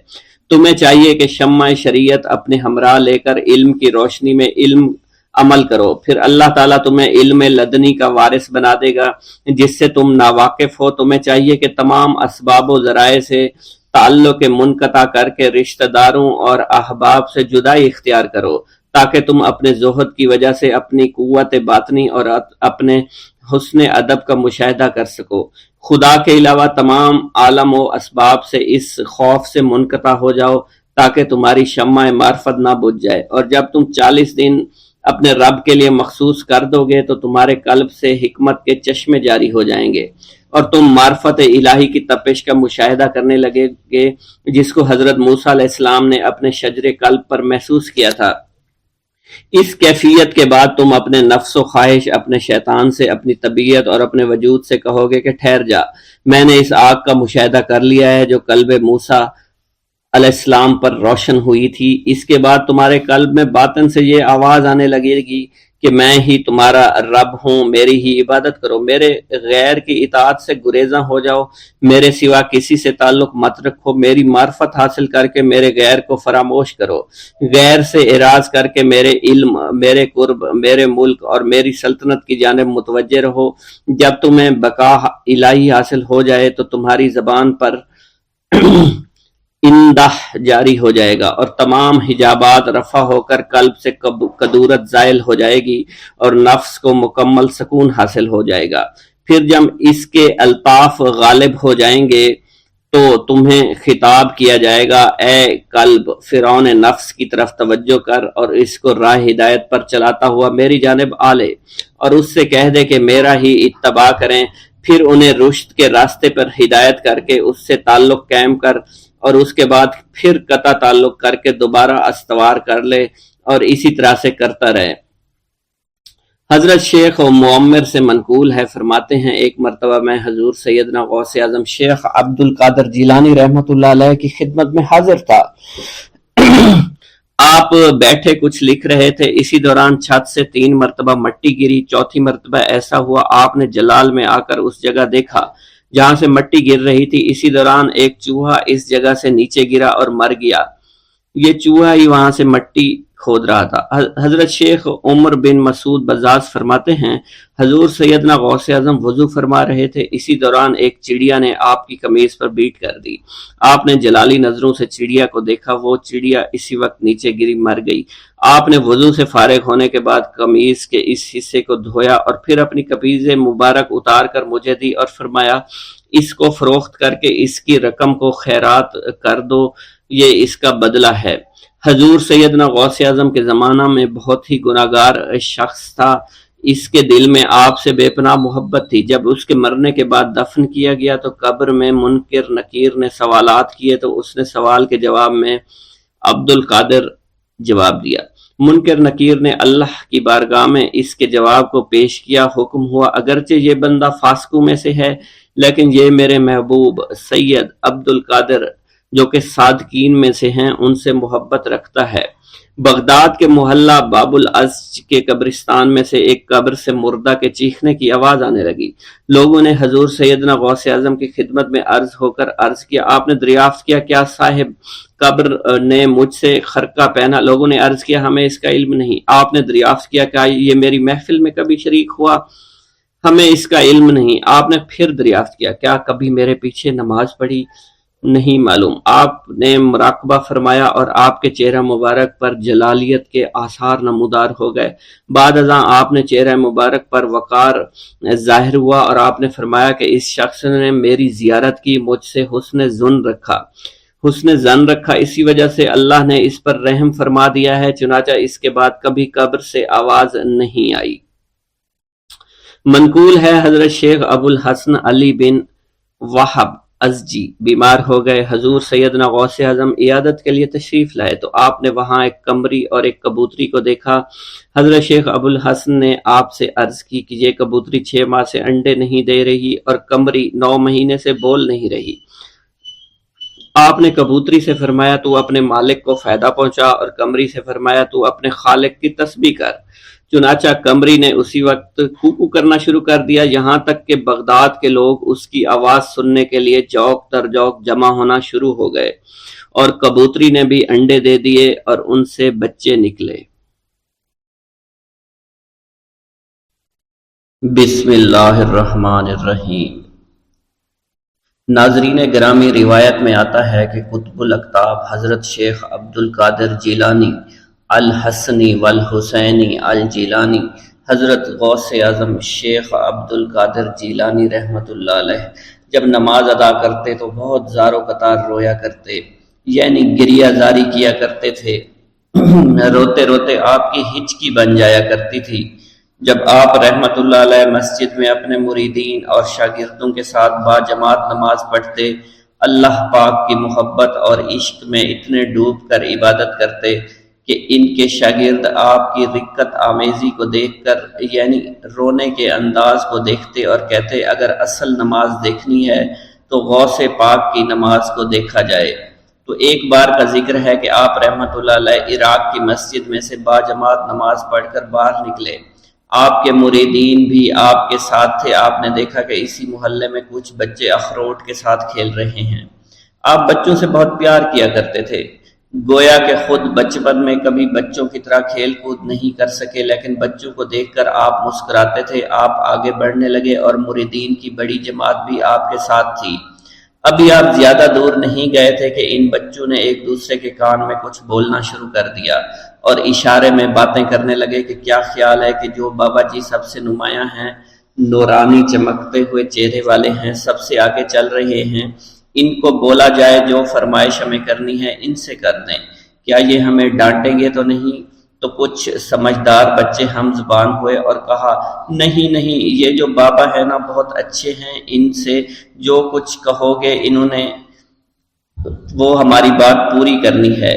تمہیں چاہیے کہ شمع شریعت اپنے ہمراہ لے کر علم کی روشنی میں علم عمل کرو، پھر اللہ تعالیٰ تمہیں علم لدنی کا وارث بنا دے گا جس سے تم ناواقف ہو۔ تمہیں چاہیے کہ تمام اسباب و ذرائع سے تعلق منقطع کر کے رشتہ داروں اور احباب سے جدائی اختیار کرو، تاکہ تم اپنے زہد کی وجہ سے اپنی قوت باطنی اور اپنے حسن ادب کا مشاہدہ کر سکو۔ خدا کے علاوہ تمام عالم و اسباب سے اس خوف سے منقطع ہو جاؤ تاکہ تمہاری شمع معرفت نہ بجھ جائے، اور جب تم 40 دن اپنے رب کے لیے مخصوص کر دو گے تو تمہارے قلب سے حکمت کے چشمے جاری ہو جائیں گے اور تم معرفت الہی کی تپش کا مشاہدہ کرنے لگے گے، جس کو حضرت موسیٰ علیہ السلام نے اپنے شجر قلب پر محسوس کیا تھا۔ اس کیفیت کے بعد تم اپنے نفس و خواہش، اپنے شیطان سے، اپنی طبیعت اور اپنے وجود سے کہو گے کہ ٹھہر جا، میں نے اس آگ کا مشاہدہ کر لیا ہے جو قلب موسیٰ علیہ السلام پر روشن ہوئی تھی۔ اس کے بعد تمہارے قلب میں باطن سے یہ آواز آنے لگے گی کہ میں ہی تمہارا رب ہوں، میری ہی عبادت کرو، میرے غیر کی اطاعت سے گریزاں ہو جاؤ، میرے سوا کسی سے تعلق مت رکھو، میری معرفت حاصل کر کے میرے غیر کو فراموش کرو، غیر سے اعراض کر کے میرے علم، میرے قرب، میرے ملک اور میری سلطنت کی جانب متوجہ رہو۔ جب تمہیں بقا الہی حاصل ہو جائے تو تمہاری زبان پر اندہ جاری ہو جائے گا اور تمام حجابات رفع ہو کر قلب سے کدورت زائل ہو جائے گی اور نفس کو مکمل سکون حاصل ہو جائے گا۔ پھر جب اس کے الطاف غالب ہو جائیں گے تو تمہیں خطاب کیا جائے گا، اے قلب، فرعون نفس کی طرف توجہ کر اور اس کو راہ ہدایت پر چلاتا ہوا میری جانب آ لے اور اس سے کہہ دے کہ میرا ہی اتباع کریں، پھر انہیں رشد کے راستے پر ہدایت کر کے اس سے تعلق قائم کر اور اس کے بعد پھر قطع تعلق کر کے دوبارہ استوار کر لے اور اسی طرح سے کرتا رہے۔ حضرت شیخ و معمر سے منقول ہے، فرماتے ہیں ایک مرتبہ میں حضور سیدنا غوث اعظم شیخ عبد القادر جیلانی رحمۃ اللہ علیہ کی خدمت میں حاضر تھا۔ آپ بیٹھے کچھ لکھ رہے تھے، اسی دوران چھت سے 3 مرتبہ مٹی گری، چوتھی مرتبہ ایسا ہوا آپ نے جلال میں آ کر اس جگہ دیکھا جہاں سے مٹی گر رہی تھی۔ اسی دوران ایک چوہا اس جگہ سے نیچے گرا اور مر گیا، یہ چوہا ہی وہاں سے مٹی کھود رہا تھا۔ حضرت شیخ عمر بن مسعود بزاز فرماتے ہیں حضور سیدنا غوث اعظم وضو فرما رہے تھے، اسی دوران ایک چڑیا نے آپ کی قمیض پر بیٹ کر دی۔ آپ نے جلالی نظروں سے چڑیا کو دیکھا، وہ چڑیا اسی وقت نیچے گری مر گئی۔ آپ نے وضو سے فارغ ہونے کے بعد قمیض کے اس حصے کو دھویا اور پھر اپنی قمیض مبارک اتار کر مجھے دی اور فرمایا اس کو فروخت کر کے اس کی رقم کو خیرات کر دو، یہ اس کا بدلہ ہے۔ حضور سیدنا غوث اعظم کے زمانہ میں بہت ہی گناہگار شخص تھا، اس کے دل میں آپ سے بے پناہ محبت تھی۔ جب اس کے مرنے کے بعد دفن کیا گیا تو قبر میں منکر نکیر نے سوالات کیے تو اس نے سوال کے جواب میں عبد القادر جواب دیا۔ منکر نکیر نے اللہ کی بارگاہ میں اس کے جواب کو پیش کیا، حکم ہوا اگرچہ یہ بندہ فاسقوں میں سے ہے لیکن یہ میرے محبوب سید عبد القادر جو کہ صادقین میں سے ہیں ان سے محبت رکھتا ہے۔ بغداد کے محلہ باب العز کے قبرستان میں سے ایک قبر سے مردہ کے چیخنے کی آواز آنے لگی۔ لوگوں نے حضور سیدنا غوث اعظم کی خدمت میں عرض ہو کر عرض کیا، آپ نے دریافت کیا کیا صاحب قبر نے مجھ سے خرقہ پہنا؟ لوگوں نے عرض کیا ہمیں اس کا علم نہیں۔ آپ نے دریافت کیا کیا یہ میری محفل میں کبھی شریک ہوا؟ ہمیں اس کا علم نہیں۔ آپ نے پھر دریافت کیا کیا کبھی میرے پیچھے نماز پڑھی؟ نہیں معلوم۔ آپ نے مراقبہ فرمایا اور آپ کے چہرہ مبارک پر جلالیت کے آثار نمودار ہو گئے۔ بعد ازاں آپ نے چہرہ مبارک پر وقار ظاہر ہوا اور آپ نے فرمایا کہ اس شخص نے میری زیارت کی، مجھ سے حسن ظن رکھا، اسی وجہ سے اللہ نے اس پر رحم فرما دیا ہے، چنانچہ اس کے بعد کبھی قبر سے آواز نہیں آئی۔ منقول ہے حضرت شیخ ابو الحسن علی بن وہب ازجی بیمار ہو گئے۔ حضور سیدنا غوث اعظم عیادت کے لیے تشریف لائے تو آپ نے وہاں ایک قمری اور ایک کبوتری کو دیکھا۔ حضرت شیخ ابوالحسن نے آپ سے عرض کی کہ یہ کبوتری 6 ماہ سے انڈے نہیں دے رہی اور قمری 9 مہینے سے بول نہیں رہی۔ آپ نے کبوتری سے فرمایا تو اپنے مالک کو فائدہ پہنچا، اور قمری سے فرمایا تو اپنے خالق کی تسبیح کر۔ چنانچہ قمری نے اسی وقت کوکو کرنا شروع کر دیا، یہاں تک کہ بغداد کے لوگ اس کی آواز سننے کے لیے جوق در جوق جمع ہونا شروع ہو گئے، اور کبوتری نے بھی انڈے دے دیے اور ان سے بچے نکلے۔ بسم اللہ الرحمن الرحیم۔ ناظرین گرامی، روایت میں آتا ہے کہ قطب الاقطاب حضرت شیخ عبد القادر جیلانی الحسنی والحسینی الجیلانی، حضرت غوث اعظم شیخ عبد القادر جیلانی رحمۃ اللہ علیہ جب نماز ادا کرتے تو بہت زار و قطار رویا کرتے، یعنی گریہ زاری کیا کرتے تھے۔ روتے روتے آپ کی ہچکی بن جایا کرتی تھی۔ جب آپ رحمت اللہ علیہ مسجد میں اپنے مریدین اور شاگردوں کے ساتھ باجماعت نماز پڑھتے، اللہ پاک کی محبت اور عشق میں اتنے ڈوب کر عبادت کرتے کہ ان کے شاگرد آپ کی رقت آمیزی کو دیکھ کر، یعنی رونے کے انداز کو دیکھتے اور کہتے اگر اصل نماز دیکھنی ہے تو غوث پاک کی نماز کو دیکھا جائے۔ تو ایک بار کا ذکر ہے کہ آپ رحمت اللہ علیہ عراق کی مسجد میں سے باجماعت نماز پڑھ کر باہر نکلے۔ آپ کے مریدین بھی آپ کے ساتھ تھے۔ آپ نے دیکھا کہ اسی محلے میں کچھ بچے اخروٹ کے ساتھ کھیل رہے ہیں۔ آپ بچوں سے بہت پیار کیا کرتے تھے، گویا کہ خود بچپن میں کبھی بچوں کی طرح کھیل کود نہیں کر سکے، لیکن بچوں کو دیکھ کر آپ مسکراتے تھے۔ آپ آگے بڑھنے لگے اور مریدین کی بڑی جماعت بھی آپ کے ساتھ تھی۔ ابھی آپ زیادہ دور نہیں گئے تھے کہ ان بچوں نے ایک دوسرے کے کان میں کچھ بولنا شروع کر دیا اور اشارے میں باتیں کرنے لگے کہ کیا خیال ہے کہ جو بابا جی سب سے نمایاں ہیں، نورانی چمکتے ہوئے چہرے والے ہیں، سب سے آگے چل رہے ہیں، ان کو بولا جائے جو فرمائش ہمیں کرنی ہے ان سے کر دیں، کیا یہ ہمیں ڈانٹیں گے تو نہیں؟ تو کچھ سمجھدار بچے ہم زبان ہوئے اور کہا نہیں نہیں، یہ جو بابا ہے نا بہت اچھے ہیں، ان سے جو کچھ کہو گے انہوں نے وہ ہماری بات پوری کرنی ہے،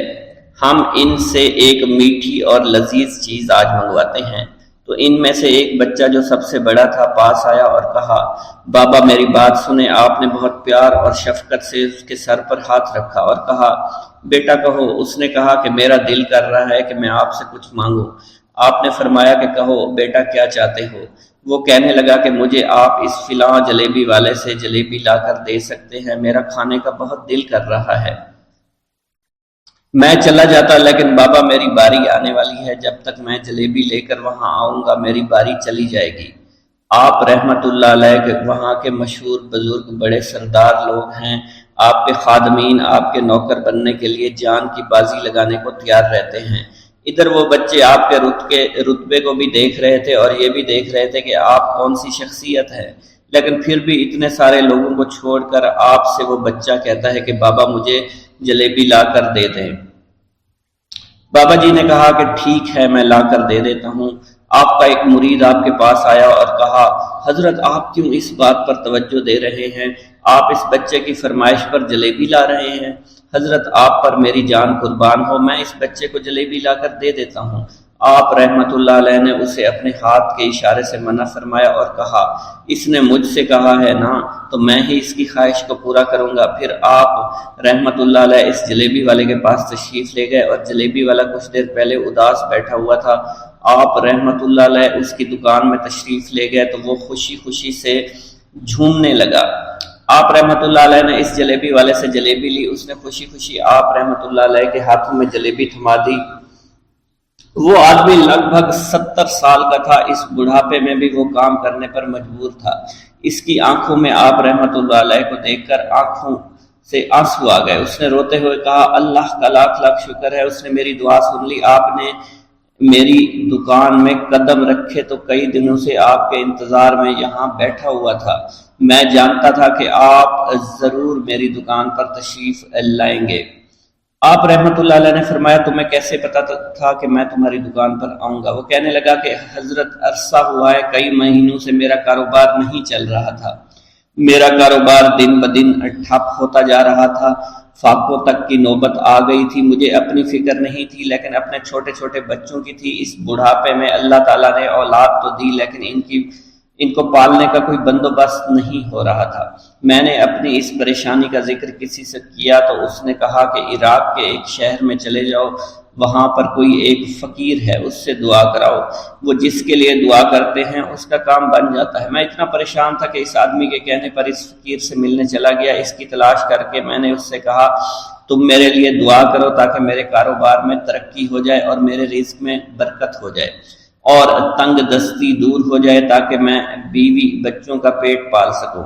ہم ان سے ایک میٹھی اور لذیذ چیز آج منگواتے ہیں۔ تو ان میں سے ایک بچہ جو سب سے بڑا تھا پاس آیا اور کہا بابا میری بات سنیں۔ آپ نے بہت پیار اور شفقت سے اس کے سر پر ہاتھ رکھا اور کہا بیٹا کہو۔ اس نے کہا کہ میرا دل کر رہا ہے کہ میں آپ سے کچھ مانگوں۔ آپ نے فرمایا کہ کہو بیٹا کیا چاہتے ہو؟ وہ کہنے لگا کہ مجھے آپ اس فلاں جلیبی والے سے جلیبی لا کر دے سکتے ہیں، میرا کھانے کا بہت دل کر رہا ہے۔ میں چلا جاتا لیکن بابا میری باری آنے والی ہے، جب تک میں جلیبی لے کر وہاں آؤں گا میری باری چلی جائے گی۔ آپ رحمت اللہ علیہ کے وہاں کے مشہور بزرگ بڑے سردار لوگ ہیں، آپ کے خادمین آپ کے نوکر بننے کے لیے جان کی بازی لگانے کو تیار رہتے ہیں۔ ادھر وہ بچے آپ کے رتبے کو بھی دیکھ رہے تھے اور یہ بھی دیکھ رہے تھے کہ آپ کون سی شخصیت ہے، لیکن پھر بھی اتنے سارے لوگوں کو چھوڑ کر آپ سے وہ بچہ کہتا ہے کہ بابا مجھے جلیبی لا کر دے دیں۔ بابا جی نے کہا کہ ٹھیک ہے میں لا کر دے دیتا ہوں۔ آپ کا ایک مرید آپ کے پاس آیا اور کہا حضرت آپ کیوں اس بات پر توجہ دے رہے ہیں، آپ اس بچے کی فرمائش پر جلیبی لا رہے ہیں؟ حضرت آپ پر میری جان قربان ہو، میں اس بچے کو جلیبی لا کر دے دیتا ہوں۔ آپ رحمت اللہ علیہ نے اسے اپنے ہاتھ کے اشارے سے منع فرمایا اور کہا اس نے مجھ سے کہا ہے نا تو میں ہی اس کی خواہش کو پورا کروں گا۔ پھر آپ رحمت اللہ علیہ اس جلیبی والے کے پاس تشریف لے گئے اور جلیبی والا کچھ دیر پہلے اداس بیٹھا ہوا تھا۔ آپ رحمت اللہ علیہ اس کی دکان میں تشریف لے گئے تو وہ خوشی خوشی سے جھومنے لگا۔ آپ رحمت اللہ علیہ نے اس جلیبی والے سے جلیبی لی، اس نے خوشی خوشی آپ رحمت اللہ علیہ کے ہاتھوں میں جلیبی تھما دی۔ وہ آدمی لگ بھگ 70 سال کا تھا، اس بڑھاپے میں بھی وہ کام کرنے پر مجبور تھا۔ اس کی آنکھوں میں آپ رحمت اللہ علیہ کو دیکھ کر آنکھوں سے آنسو آ گئے۔ اس نے روتے ہوئے کہا اللہ کا لاکھ لاکھ شکر ہے، اس نے میری دعا سن لی۔ آپ نے میری دکان میں قدم رکھے تو کئی دنوں سے آپ کے انتظار میں یہاں بیٹھا ہوا تھا۔ میں جانتا تھا کہ آپ ضرور میری دکان پر تشریف لائیں گے۔ آپ رحمت اللہ علیہ نے فرمایا تمہیں کیسے پتا تھا کہ میں تمہاری دکان پر آؤں گا؟ وہ کہنے لگا کہ حضرت عرصہ ہوا ہے، کئی مہینوں سے میرا کاروبار نہیں چل رہا تھا، میرا کاروبار دن بدن ٹھپ ہوتا جا رہا تھا، فاقوں تک کی نوبت آ گئی تھی۔ مجھے اپنی فکر نہیں تھی لیکن اپنے چھوٹے چھوٹے بچوں کی تھی۔ اس بڑھاپے میں اللہ تعالیٰ نے اولاد تو دی لیکن ان کو پالنے کا کوئی بندوبست نہیں ہو رہا تھا۔ میں نے اپنی اس پریشانی کا ذکر کسی سے کیا تو اس نے کہا کہ عراق کے ایک شہر میں چلے جاؤ، وہاں پر کوئی ایک فقیر ہے، اس سے دعا کراؤ، وہ جس کے لیے دعا کرتے ہیں اس کا کام بن جاتا ہے۔ میں اتنا پریشان تھا کہ اس آدمی کے کہنے پر اس فقیر سے ملنے چلا گیا۔ اس کی تلاش کر کے میں نے اس سے کہا تم میرے لیے دعا کرو تاکہ میرے کاروبار میں ترقی ہو جائے اور میرے رزق میں برکت ہو جائے اور تنگ دستی دور ہو جائے تاکہ میں بیوی بچوں کا پیٹ پال سکوں۔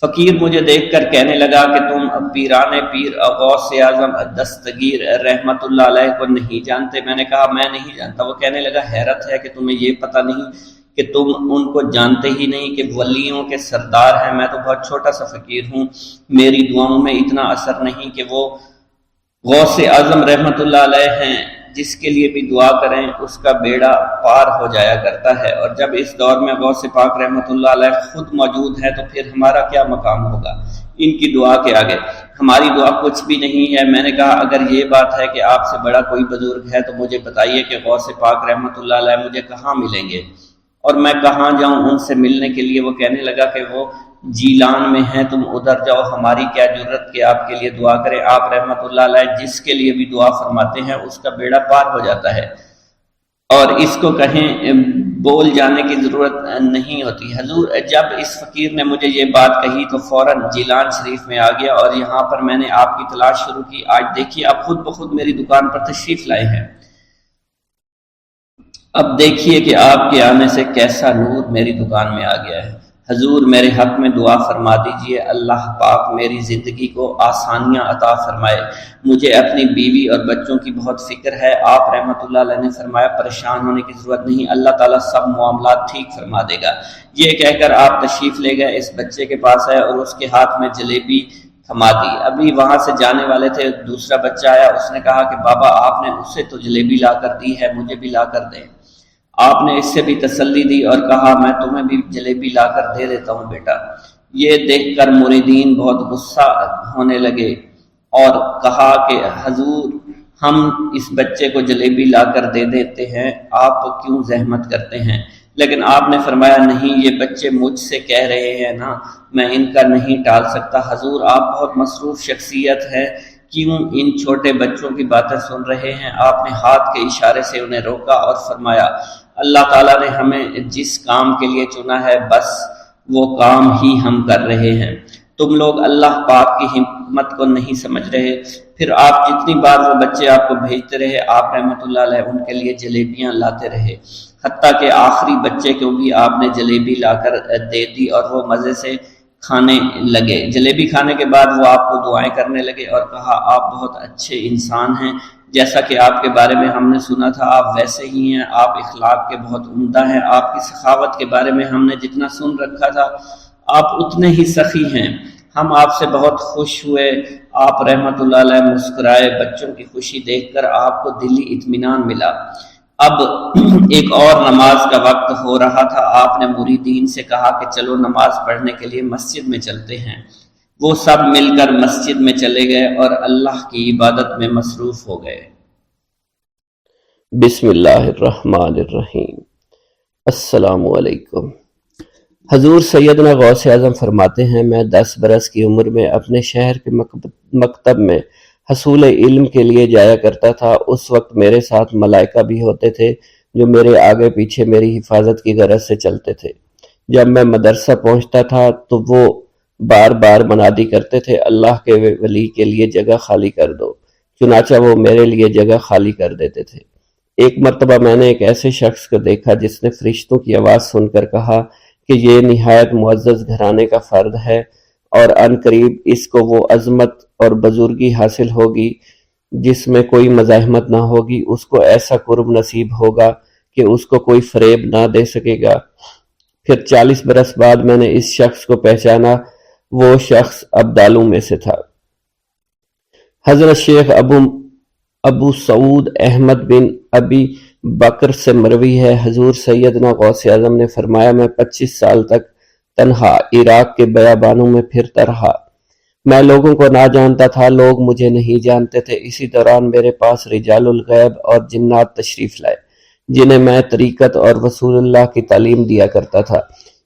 فقیر مجھے دیکھ کر کہنے لگا کہ تم پیران پیر غوث اعظم دستگیر رحمت اللہ علیہ کو نہیں جانتے؟ میں نے کہا میں نہیں جانتا۔ وہ کہنے لگا حیرت ہے کہ تمہیں یہ پتہ نہیں کہ تم ان کو جانتے ہی نہیں کہ ولیوں کے سردار ہیں۔ میں تو بہت چھوٹا سا فقیر ہوں، میری دعاؤں میں اتنا اثر نہیں کہ وہ غوث اعظم رحمت اللہ علیہ ہیں، جس کے لیے بھی دعا کریں اس کا بیڑا پار ہو جایا کرتا ہے، اور جب اس دور میں غوث پاک رحمت اللہ علیہ خود موجود ہے تو پھر ہمارا کیا مقام ہوگا ان کی دعا کے آگے؟ ہماری دعا کچھ بھی نہیں ہے۔ میں نے کہا اگر یہ بات ہے کہ آپ سے بڑا کوئی بزرگ ہے تو مجھے بتائیے کہ غوث پاک رحمت اللہ علیہ مجھے کہاں ملیں گے اور میں کہاں جاؤں ان سے ملنے کے لیے؟ وہ کہنے لگا کہ وہ جیلان میں ہیں، تم ادھر جاؤ، ہماری کیا جرت کہ آپ کے لیے دعا کریں۔ آپ رحمت اللہ علیہ جس کے لیے بھی دعا فرماتے ہیں اس کا بیڑا پار ہو جاتا ہے اور اس کو کہیں بول جانے کی ضرورت نہیں ہوتی۔ حضور جب اس فقیر نے مجھے یہ بات کہی تو فوراً جیلان شریف میں آ گیا اور یہاں پر میں نے آپ کی تلاش شروع کی۔ آج دیکھیے آپ خود بخود میری دکان پر تشریف لائے ہیں۔ اب دیکھیے کہ آپ کے آنے سے کیسا نور میری دکان میں آ گیا ہے۔ حضور میرے حق میں دعا فرما دیجئے، اللہ پاک میری زندگی کو آسانیاں عطا فرمائے۔ مجھے اپنی بیوی اور بچوں کی بہت فکر ہے۔ آپ رحمت اللہ علیہ نے فرمایا پریشان ہونے کی ضرورت نہیں، اللہ تعالیٰ سب معاملات ٹھیک فرما دے گا۔ یہ کہہ کر آپ تشریف لے گئے، اس بچے کے پاس آئے اور اس کے ہاتھ میں جلیبی تھما دی۔ ابھی وہاں سے جانے والے تھے، دوسرا بچہ آیا، اس نے کہا کہ بابا آپ نے اسے تو جلیبی لا کر دی ہے، مجھے بھی لا کر دیں۔ آپ نے اس سے بھی تسلی دی اور کہا میں تمہیں بھی جلیبی لا کر دے دیتا ہوں بیٹا۔ یہ دیکھ کر مریدین بہت غصہ ہونے لگے اور کہا کہ حضور ہم اس بچے کو جلیبی لا کر دے دیتے ہیں، آپ کیوں زحمت کرتے ہیں؟ لیکن آپ نے فرمایا نہیں، یہ بچے مجھ سے کہہ رہے ہیں نا، میں ان کا نہیں ٹال سکتا۔ حضور آپ بہت مصروف شخصیت ہے، کیوں ان چھوٹے بچوں کی باتیں سن رہے ہیں؟ آپ نے ہاتھ کے اشارے سے انہیں روکا اور فرمایا اللہ تعالیٰ نے ہمیں جس کام کے لیے چنا ہے بس وہ کام ہی ہم کر رہے ہیں، تم لوگ اللہ پاک کی حکمت کو نہیں سمجھ رہے۔ پھر آپ جتنی بار وہ بچے آپ کو بھیجتے رہے، آپ رحمت اللہ علیہ ان کے لیے جلیبیاں لاتے رہے، حتیٰ کہ آخری بچے کو بھی آپ نے جلیبی لا کر دے دی اور وہ مزے سے کھانے لگے۔ جلیبی کھانے کے بعد وہ آپ کو دعائیں کرنے لگے اور کہا آپ بہت اچھے انسان ہیں، جیسا کہ آپ کے بارے میں ہم نے سنا تھا آپ ویسے ہی ہیں، آپ اخلاق کے بہت عمدہ ہیں، آپ کی سخاوت کے بارے میں ہم نے جتنا سن رکھا تھا آپ اتنے ہی سخی ہیں، ہم آپ سے بہت خوش ہوئے۔ آپ رحمت اللہ علیہ مسکرائے، بچوں کی خوشی دیکھ کر آپ کو دلی اطمینان ملا۔ اب ایک اور نماز کا وقت ہو رہا تھا، آپ نے مریدین سے کہا کہ چلو نماز پڑھنے کے لیے مسجد میں چلتے ہیں۔ وہ سب مل کر مسجد میں چلے گئے اور اللہ کی عبادت میں مصروف ہو گئے۔ بسم اللہ الرحمن الرحیم۔ السلام علیکم۔ حضور سیدنا غوث اعظم فرماتے ہیں میں 10 برس کی عمر میں اپنے شہر کے مکتب میں حصول علم کے لیے جایا کرتا تھا۔ اس وقت میرے ساتھ ملائکہ بھی ہوتے تھے جو میرے آگے پیچھے میری حفاظت کی غرض سے چلتے تھے۔ جب میں مدرسہ پہنچتا تھا تو وہ بار بار منادی کرتے تھے اللہ کے ولی کے لیے جگہ خالی کر دو، چنانچہ وہ میرے لیے جگہ خالی کر دیتے تھے۔ ایک مرتبہ میں نے ایک ایسے شخص کو دیکھا جس نے فرشتوں کی آواز سن کر کہا کہ یہ نہایت معزز گھرانے کا فرد ہے اور ان قریب اس کو وہ عظمت اور بزرگی حاصل ہوگی جس میں کوئی مزاحمت نہ ہوگی، اس کو ایسا قرب نصیب ہوگا کہ اس کو کوئی فریب نہ دے سکے گا۔ پھر 40 برس بعد میں نے اس شخص کو پہچانا، وہ شخص ابدالوں میں سے تھا۔ حضرت شیخ ابو سعود احمد بن ابی بکر سے مروی ہے، حضور سیدنا غوث اعظم نے فرمایا میں 25 سال تک تنہا عراق کے بیابانوں میں پھرتا رہا۔ میں لوگوں کو نہ جانتا تھا، لوگ مجھے نہیں جانتے تھے۔ اسی دوران میرے پاس رجال الغیب اور جنات تشریف لائے، جنہیں میں طریقت اور رسول اللہ کی تعلیم دیا کرتا تھا۔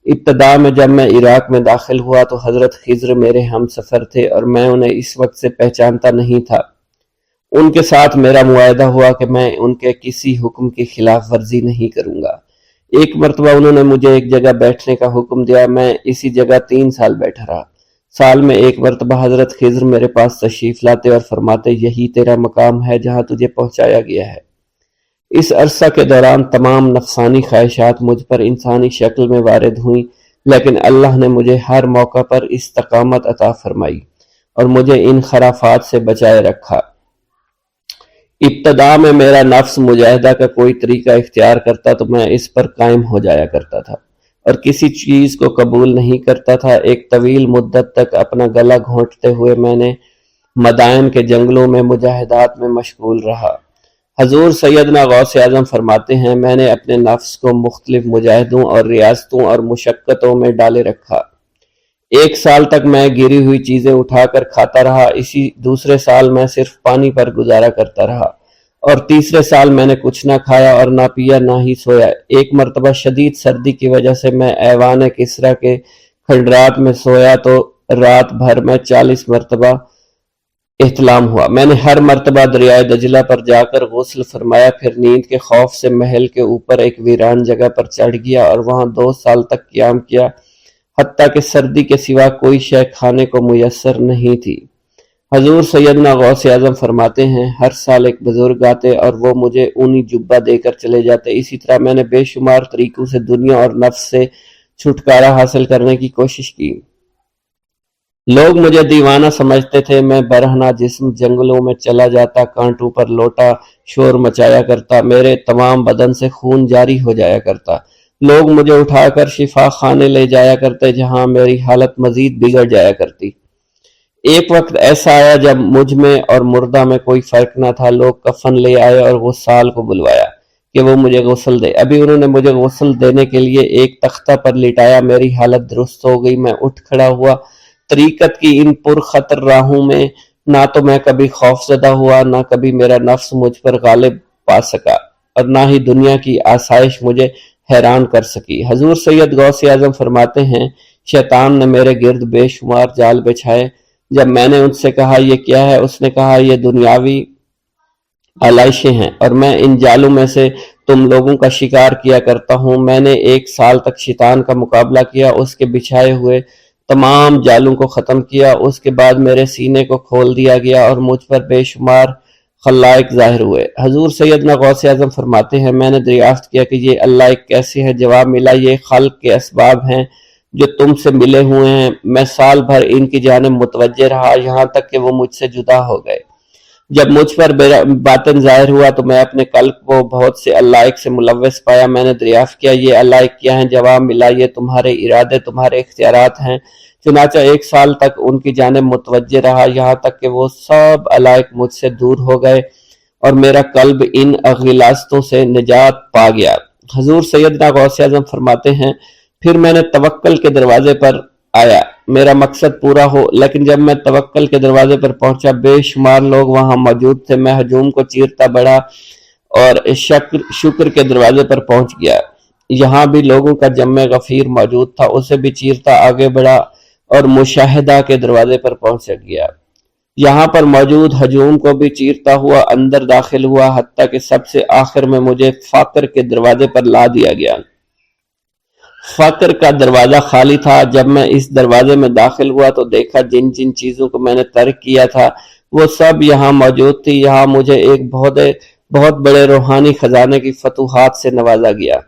ابتدا میں جب میں عراق میں داخل ہوا تو حضرت خضر میرے ہم سفر تھے اور میں انہیں اس وقت سے پہچانتا نہیں تھا۔ ان کے ساتھ میرا معاہدہ ہوا کہ میں ان کے کسی حکم کی خلاف ورزی نہیں کروں گا۔ ایک مرتبہ انہوں نے مجھے ایک جگہ بیٹھنے کا حکم دیا، میں اسی جگہ 3 سال بیٹھا رہا۔ سال میں ایک مرتبہ حضرت خضر میرے پاس تشریف لاتے اور فرماتے، یہی تیرا مقام ہے جہاں تجھے پہنچایا گیا ہے۔ اس عرصہ کے دوران تمام نفسانی خواہشات مجھ پر انسانی شکل میں وارد ہوئیں، لیکن اللہ نے مجھے ہر موقع پر استقامت عطا فرمائی اور مجھے ان خرافات سے بچائے رکھا۔ ابتدا میں میرا نفس مجاہدہ کا کوئی طریقہ اختیار کرتا تو میں اس پر قائم ہو جایا کرتا تھا اور کسی چیز کو قبول نہیں کرتا تھا۔ ایک طویل مدت تک اپنا گلا گھونٹتے ہوئے میں نے مدائن کے جنگلوں میں مجاہدات میں مشغول رہا۔ حضور سیدنا غوث اعظم فرماتے ہیں، میں نے اپنے نفس کو مختلف مجاہدوں اور ریاستوں اور مشقتوں میں ڈالے رکھا۔ 1 سال تک میں گری ہوئی چیزیں اٹھا کر کھاتا رہا، اسی دوسرے سال میں صرف پانی پر گزارا کرتا رہا، اور تیسرے سال میں نے کچھ نہ کھایا اور نہ پیا نہ ہی سویا۔ ایک مرتبہ شدید سردی کی وجہ سے میں ایوان کسریٰ کے کھنڈرات میں سویا تو رات بھر میں 40 مرتبہ احتلام ہوا۔ میں نے ہر مرتبہ دریائے دجلہ پر جا کر غسل فرمایا، پھر نیند کے خوف سے محل کے اوپر ایک ویران جگہ پر چڑھ گیا اور وہاں 2 سال تک قیام کیا، حتیٰ کہ سردی کے سوا کوئی شے کھانے کو میسر نہیں تھی۔ حضور سیدنا غوث اعظم فرماتے ہیں، ہر سال ایک بزرگ آتے اور وہ مجھے اونی جبہ دے کر چلے جاتے۔ اسی طرح میں نے بے شمار طریقوں سے دنیا اور نفس سے چھٹکارا حاصل کرنے کی کوشش کی۔ لوگ مجھے دیوانہ سمجھتے تھے، میں برہنہ جسم جنگلوں میں چلا جاتا، کانٹوں پر لوٹا شور مچایا کرتا، میرے تمام بدن سے خون جاری ہو جایا کرتا۔ لوگ مجھے اٹھا کر شفا خانے لے جایا کرتے، جہاں میری حالت مزید بگڑ جایا کرتی۔ ایک وقت ایسا آیا جب مجھ میں اور مردہ میں کوئی فرق نہ تھا۔ لوگ کفن لے آئے اور غسال کو بلوایا کہ وہ مجھے غسل دے۔ ابھی انہوں نے مجھے غسل دینے کے لیے ایک تختہ پر لٹایا، میری حالت درست ہو گئی، میں اٹھ کھڑا ہوا۔ طریقت کی ان پرخطر راہوں میں نہ تو میں کبھی خوف زدہ ہوا، نہ کبھی میرا نفس مجھ پر غالب پا سکا، اور نہ ہی دنیا کی آسائش مجھے حیران کر سکی۔ حضور سید غوث اعظم فرماتے ہیں، شیطان نے میرے گرد بے شمار جال بچھائے۔ جب میں نے ان سے کہا یہ کیا ہے، اس نے کہا یہ دنیاوی آلائشیں ہیں اور میں ان جالوں میں سے تم لوگوں کا شکار کیا کرتا ہوں۔ میں نے 1 سال تک شیطان کا مقابلہ کیا، اس کے بچھائے ہوئے تمام جالوں کو ختم کیا۔ اس کے بعد میرے سینے کو کھول دیا گیا اور مجھ پر بے شمار خلائق ظاہر ہوئے۔ حضور سیدنا غوث اعظم فرماتے ہیں، میں نے دریافت کیا کہ یہ اللہ کیسے ہے؟ جواب ملا، یہ خلق کے اسباب ہیں جو تم سے ملے ہوئے ہیں۔ میں سال بھر ان کی جانب متوجہ رہا، یہاں تک کہ وہ مجھ سے جدا ہو گئے۔ جب مجھ پر باطن ظاہر ہوا تو میں اپنے قلب کو بہت سے علائق سے ملوث پایا۔ میں نے دریافت کیا یہ علائق کیا ہیں؟ جواب ملا، یہ تمہارے ارادے، تمہارے اختیارات ہیں۔ چنانچہ 1 سال تک ان کی جانب متوجہ رہا، یہاں تک کہ وہ سب علائق مجھ سے دور ہو گئے اور میرا قلب ان غلاظتوں سے نجات پا گیا۔ حضور سیدنا غوث اعظم فرماتے ہیں، پھر میں نے توکل کے دروازے پر آیا، میرا مقصد پورا ہو، لیکن جب میں توکل کے دروازے پر پہنچا، بے شمار لوگ وہاں موجود تھے۔ میں ہجوم کو چیرتا بڑھا اور شکر کے دروازے پر پہنچ گیا، یہاں بھی لوگوں کا جمع غفیر موجود تھا، اسے بھی چیرتا آگے بڑھا اور مشاہدہ کے دروازے پر پہنچ گیا، یہاں پر موجود ہجوم کو بھی چیرتا ہوا اندر داخل ہوا، حتیٰ کہ سب سے آخر میں مجھے فقر کے دروازے پر لا دیا گیا۔ فقر کا دروازہ خالی تھا۔ جب میں اس دروازے میں داخل ہوا تو دیکھا جن جن چیزوں کو میں نے ترک کیا تھا وہ سب یہاں موجود تھی۔ یہاں مجھے ایک بہت بڑے روحانی خزانے کی فتوحات سے نوازا گیا،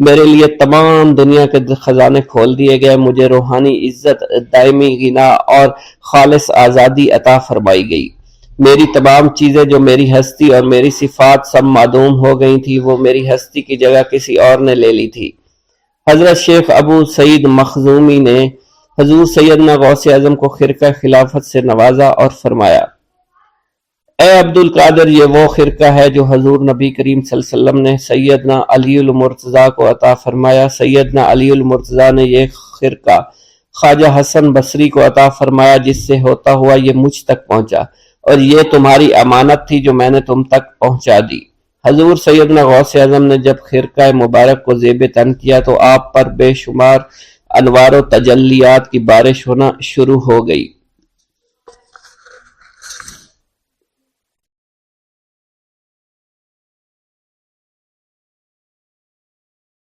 میرے لیے تمام دنیا کے خزانے کھول دیے گئے، مجھے روحانی عزت، دائمی غنا اور خالص آزادی عطا فرمائی گئی۔ میری تمام چیزیں جو میری ہستی اور میری صفات سب معدوم ہو گئی تھی، وہ میری ہستی کی جگہ کسی اور نے لے لی تھی۔ حضرت شیخ ابو سعید مخزومی نے حضور سیدنا غوث اعظم کو خرقہ خلافت سے نوازا اور فرمایا، اے عبد القادر، یہ وہ خرقہ ہے جو حضور نبی کریم صلی اللہ علیہ وسلم نے سیدنا علی المرتضیٰ کو عطا فرمایا۔ سیدنا علی المرتضیٰ نے یہ خرقہ خواجہ حسن بصری کو عطا فرمایا، جس سے ہوتا ہوا یہ مجھ تک پہنچا، اور یہ تمہاری امانت تھی جو میں نے تم تک پہنچا دی۔ حضور سیدنا غوث اعظم نے جب خرقہ مبارک کو زیب تن کیا تو آپ پر بے شمار انوار و تجلیات کی بارش ہونا شروع ہو گئی۔